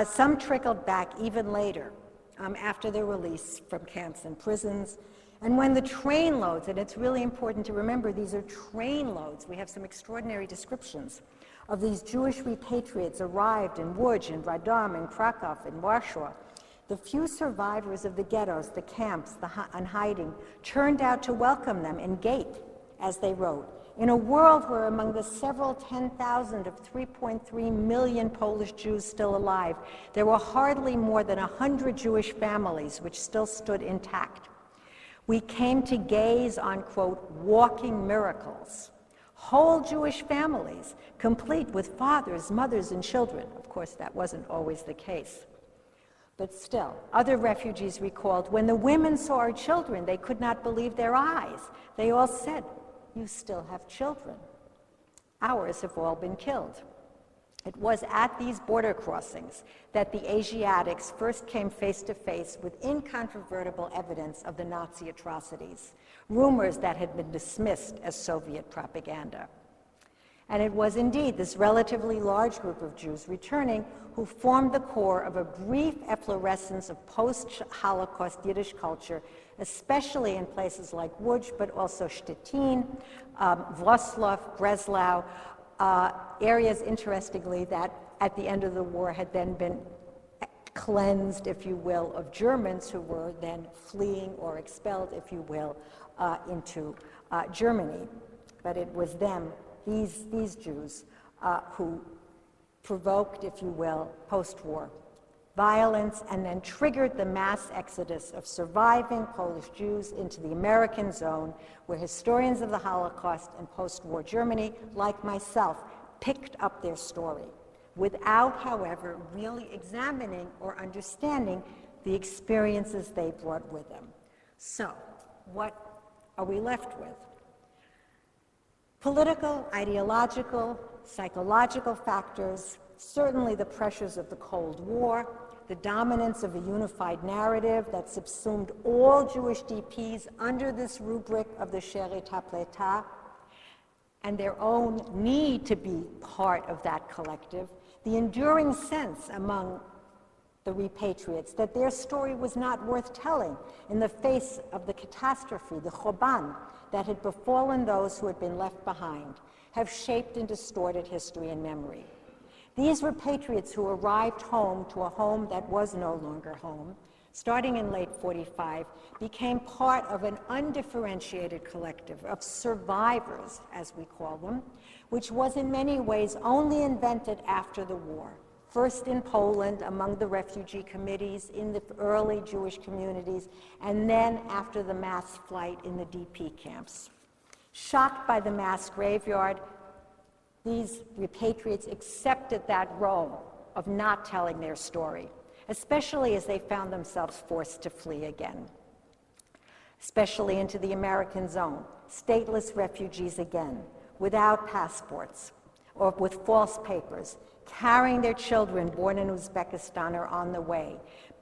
Some trickled back even later, after their release from camps and prisons, and when the train loads, and it's really important to remember these are train loads, we have some extraordinary descriptions of these Jewish repatriates arrived in Łódź, in Radom, in Krakow, in Warsaw. The few survivors of the ghettos, the camps, and hiding turned out to welcome them in gait, as they wrote. In a world where among the several 10,000 of 3.3 million Polish Jews still alive, there were hardly more than 100 Jewish families which still stood intact. We came to gaze on, quote, walking miracles. Whole Jewish families, complete with fathers, mothers, and children. Of course, that wasn't always the case. But still, other refugees recalled, when the women saw our children, they could not believe their eyes. They all said, "You still have children. Ours have all been killed." It was at these border crossings that the Asiatics first came face to face with incontrovertible evidence of the Nazi atrocities, rumors that had been dismissed as Soviet propaganda. And it was indeed this relatively large group of Jews returning who formed the core of a brief efflorescence of post-Holocaust Yiddish culture, especially in places like Łódź, but also Stettin, Wrocław, Breslau, areas, interestingly, that at the end of the war had then been cleansed, if you will, of Germans who were then fleeing or expelled, if you will, into Germany. But it was them, these Jews, who provoked, if you will, post-war violence and then triggered the mass exodus of surviving Polish Jews into the American zone, where historians of the Holocaust and post-war Germany, like myself, picked up their story, without, however, really examining or understanding the experiences they brought with them. So, what are we left with? Political, ideological, psychological factors, certainly the pressures of the Cold War, the dominance of a unified narrative that subsumed all Jewish DPs under this rubric of the She'erit Hapleta, and their own need to be part of that collective, the enduring sense among the repatriates that their story was not worth telling in the face of the catastrophe, the choban, that had befallen those who had been left behind, have shaped and distorted history and memory. These repatriates who arrived home to a home that was no longer home, starting in late 45, became part of an undifferentiated collective of survivors, as we call them, which was in many ways only invented after the war. First in Poland, among the refugee committees in the early Jewish communities, and then after the mass flight in the DP camps. Shocked by the mass graveyard, these repatriates accepted that role of not telling their story, especially as they found themselves forced to flee again, especially into the American zone, stateless refugees again, without passports or with false papers, carrying their children born in Uzbekistan or on the way,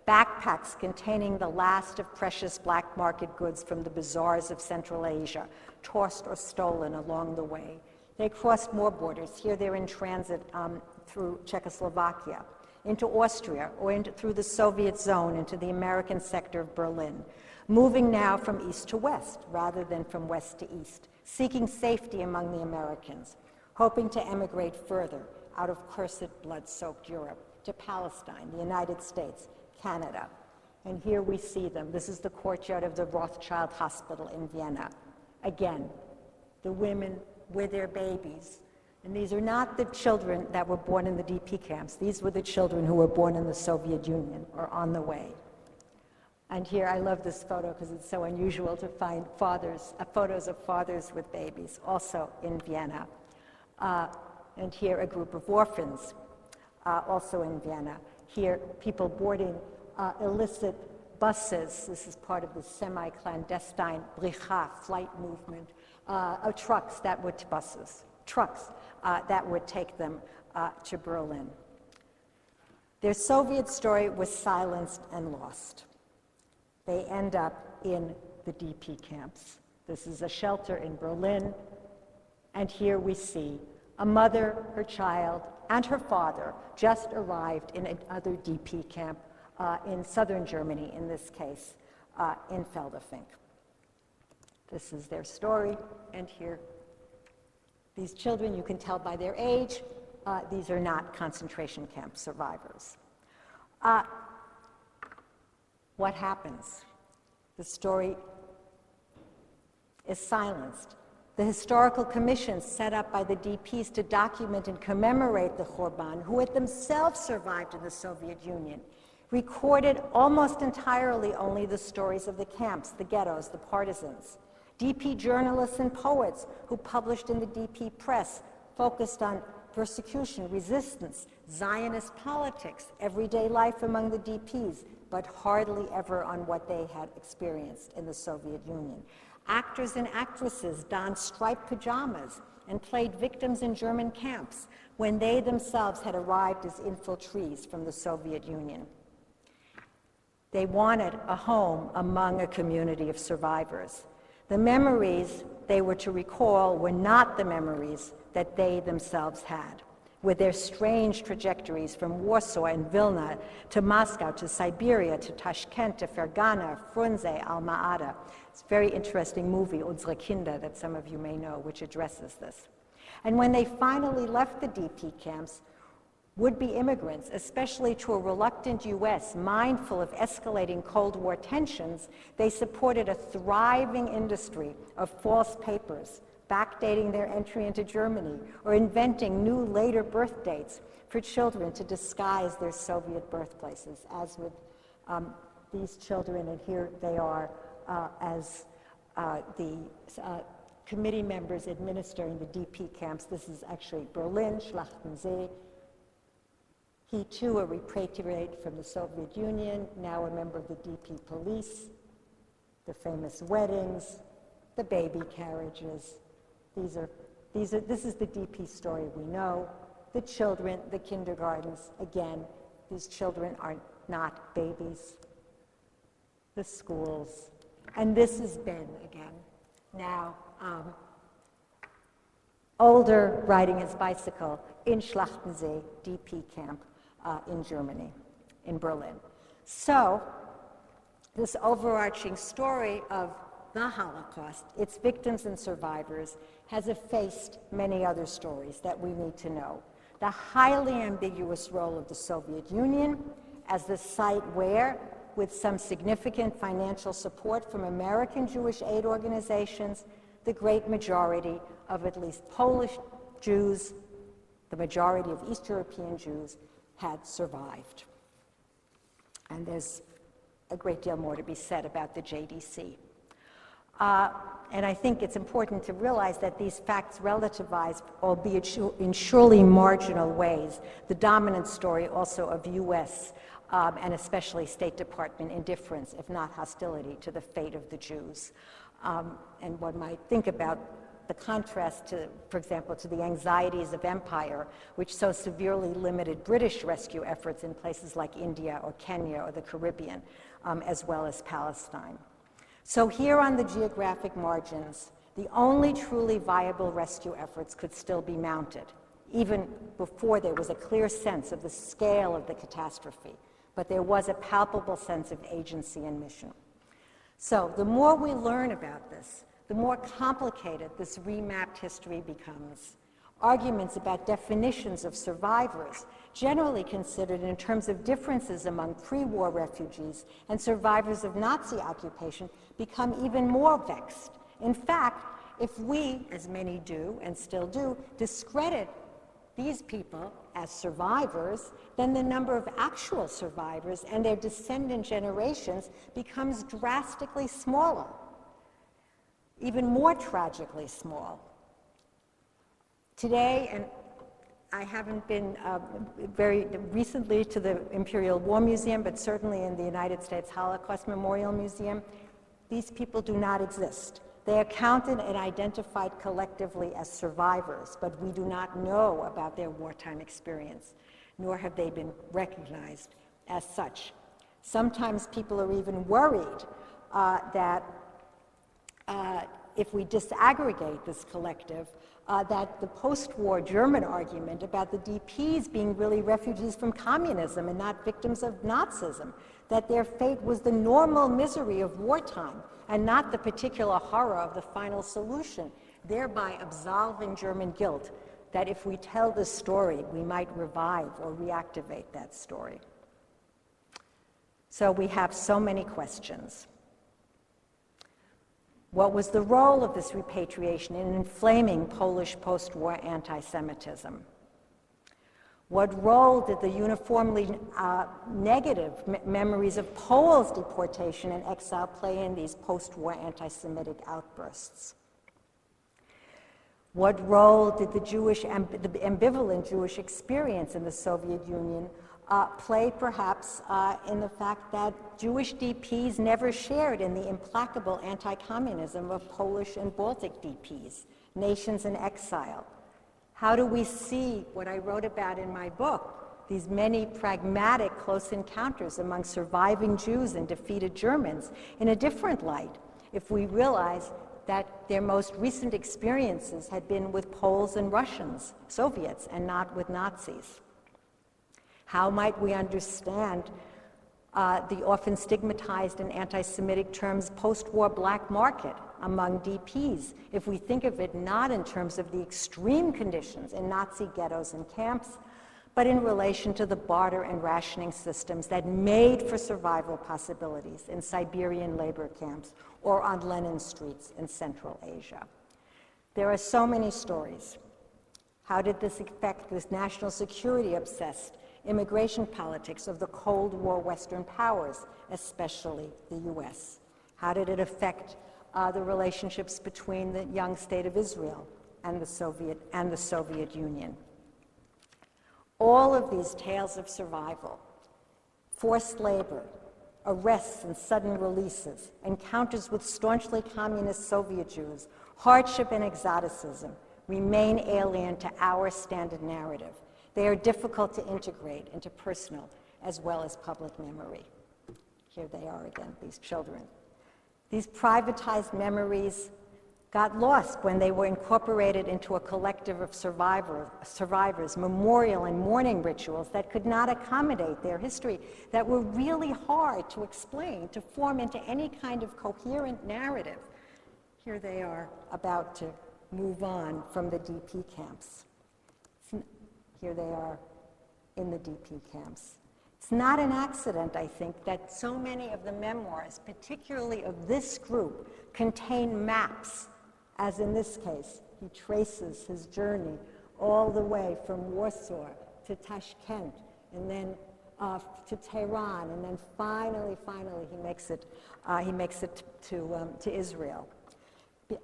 backpacks containing the last of precious black market goods from the bazaars of Central Asia, tossed or stolen along the way. They crossed more borders. Here they're in transit through Czechoslovakia, into Austria, or through the Soviet zone into the American sector of Berlin, moving now from east to west rather than from west to east, seeking safety among the Americans, hoping to emigrate further out of cursed blood-soaked Europe to Palestine, the United States, Canada. And here we see them. This is the courtyard of the Rothschild Hospital in Vienna. Again, the women with their babies. And these are not the children that were born in the DP camps. These were the children who were born in the Soviet Union or on the way. And here, I love this photo because it's so unusual to find photos of fathers with babies, also in Vienna. And here, a group of orphans, also in Vienna. Here, people boarding illicit buses. This is part of the semi-clandestine Bricha flight movement. Trucks that would take them to Berlin. Their Soviet story was silenced and lost. They end up in the DP camps. This is a shelter in Berlin, and here we see a mother, her child, and her father just arrived in another DP camp in southern Germany, in this case, in Feldafing. This is their story, and here, these children, you can tell by their age, these are not concentration camp survivors. What happens? The story is silenced. The historical commissions set up by the DPs to document and commemorate the Khorban, who had themselves survived in the Soviet Union, recorded almost entirely only the stories of the camps, the ghettos, the partisans. DP journalists and poets who published in the DP press focused on persecution, resistance, Zionist politics, everyday life among the DPs, but hardly ever on what they had experienced in the Soviet Union. Actors and actresses donned striped pajamas and played victims in German camps when they themselves had arrived as infiltrees from the Soviet Union. They wanted a home among a community of survivors. The memories they were to recall were not the memories that they themselves had, with their strange trajectories from Warsaw and Vilna to Moscow, to Siberia, to Tashkent, to Fergana, Frunze, Alma-Ata. It's a very interesting movie, Unsere Kinder, that some of you may know, which addresses this. And when they finally left the DP camps, would-be immigrants, especially to a reluctant U.S. mindful of escalating Cold War tensions, they supported a thriving industry of false papers, backdating their entry into Germany, or inventing new later birth dates for children to disguise their Soviet birthplaces, as with these children, and here they are as the committee members administering the DP camps. This is actually Berlin, Schlachtensee. He too, a repatriate from the Soviet Union, now a member of the DP police, the famous weddings, the baby carriages. This is the DP story we know. The children, the kindergartens, again, these children are not babies. The schools. And this is Ben again, now older, riding his bicycle in Schlachtensee, DP camp in Germany, in Berlin. So, this overarching story of the Holocaust, its victims and survivors, has effaced many other stories that we need to know. The highly ambiguous role of the Soviet Union as the site where, with some significant financial support from American Jewish aid organizations, the great majority of at least Polish Jews, the majority of East European Jews, had survived. And there's a great deal more to be said about the JDC. And I think it's important to realize that these facts relativize, albeit in surely marginal ways, the dominant story also of U.S. And especially State Department indifference, if not hostility, to the fate of the Jews. And one might think about the contrast to, for example, to the anxieties of empire, which so severely limited British rescue efforts in places like India or Kenya or the Caribbean, as well as Palestine. So here on the geographic margins, the only truly viable rescue efforts could still be mounted, even before there was a clear sense of the scale of the catastrophe. But there was a palpable sense of agency and mission. So the more we learn about this, the more complicated this remapped history becomes. Arguments about definitions of survivors, generally considered in terms of differences among pre-war refugees and survivors of Nazi occupation, become even more vexed. In fact, if we, as many do and still do, discredit these people as survivors, then the number of actual survivors and their descendant generations becomes drastically smaller, even more tragically small. Today, and I haven't been very recently to the Imperial War Museum, but certainly in the United States Holocaust Memorial Museum, these people do not exist. They are counted and identified collectively as survivors, but we do not know about their wartime experience, nor have they been recognized as such. Sometimes people are even worried that if we disaggregate this collective, that the post-war German argument about the DPs being really refugees from communism and not victims of Nazism, that their fate was the normal misery of wartime and not the particular horror of the final solution, thereby absolving German guilt, that if we tell this story, we might revive or reactivate that story. So we have so many questions. What was the role of this repatriation in inflaming Polish post-war anti-Semitism? What role did the uniformly negative memories of Poles' deportation and exile play in these post-war anti-Semitic outbursts? What role did the ambivalent Jewish experience in the Soviet Union play perhaps in the fact that Jewish DPs never shared in the implacable anti-communism of Polish and Baltic DPs, nations in exile? How do we see what I wrote about in my book, these many pragmatic close encounters among surviving Jews and defeated Germans in a different light if we realize that their most recent experiences had been with Poles and Russians, Soviets, and not with Nazis? How might we understand the often stigmatized and anti-Semitic terms post-war black market among DPs if we think of it not in terms of the extreme conditions in Nazi ghettos and camps, but in relation to the barter and rationing systems that made for survival possibilities in Siberian labor camps or on Lenin streets in Central Asia? There are so many stories. How did this affect this national security-obsessed immigration politics of the Cold War Western powers, especially the US? How did it affect the relationships between the young state of Israel and the Soviet Union? All of these tales of survival, forced labor, arrests and sudden releases, encounters with staunchly communist Soviet Jews, hardship and exoticism remain alien to our standard narrative. They are difficult to integrate into personal as well as public memory. Here they are again, these children. These privatized memories got lost when they were incorporated into a collective of survivors, memorial and mourning rituals that could not accommodate their history, that were really hard to explain, to form into any kind of coherent narrative. Here they are about to move on from the DP camps. Here they are in the DP camps. It's not an accident, I think, that so many of the memoirs, particularly of this group, contain maps. As in this case, he traces his journey all the way from Warsaw to Tashkent, and then to Tehran, and then finally, he makes it to Israel.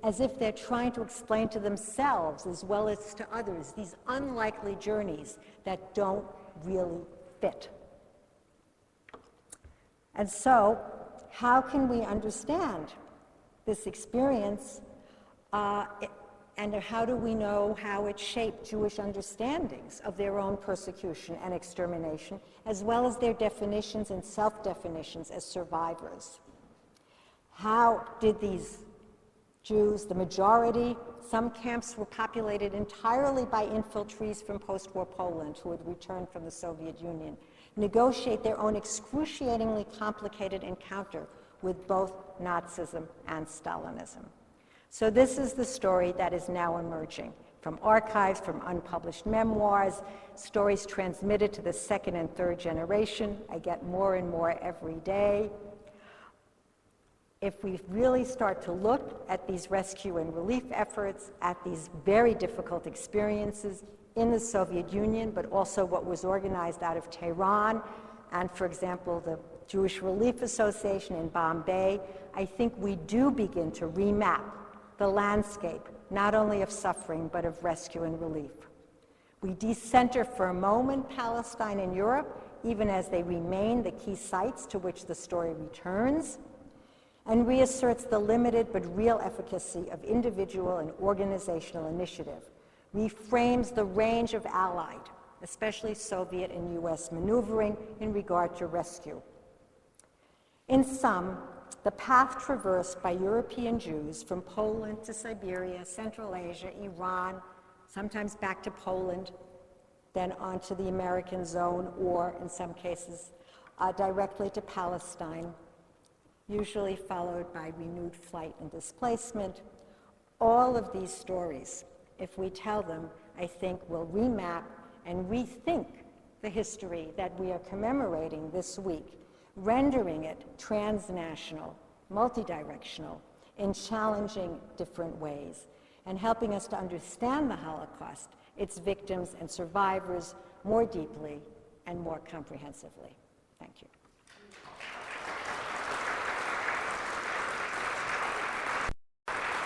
As if they're trying to explain to themselves as well as to others these unlikely journeys that don't really fit. And so, how can we understand this experience, and how do we know how it shaped Jewish understandings of their own persecution and extermination, as well as their definitions and self-definitions as survivors? How did these Jews, the majority, some camps were populated entirely by infiltrees from post-war Poland who had returned from the Soviet Union, negotiate their own excruciatingly complicated encounter with both Nazism and Stalinism. So this is the story that is now emerging from archives, from unpublished memoirs, stories transmitted to the second and third generation. I get more and more every day. If we really start to look at these rescue and relief efforts, at these very difficult experiences in the Soviet Union, but also what was organized out of Tehran, and for example, the Jewish Relief Association in Bombay, I think we do begin to remap the landscape, not only of suffering, but of rescue and relief. We decenter for a moment Palestine and Europe, even as they remain the key sites to which the story returns, and reasserts the limited but real efficacy of individual and organizational initiative, reframes the range of Allied, especially Soviet and US maneuvering in regard to rescue. In sum, the path traversed by European Jews from Poland to Siberia, Central Asia, Iran, sometimes back to Poland, then onto the American zone, or in some cases, directly to Palestine, usually followed by renewed flight and displacement. All of these stories, if we tell them, I think will remap and rethink the history that we are commemorating this week, rendering it transnational, multidirectional, in challenging different ways, and helping us to understand the Holocaust, its victims and survivors more deeply and more comprehensively. Thank you.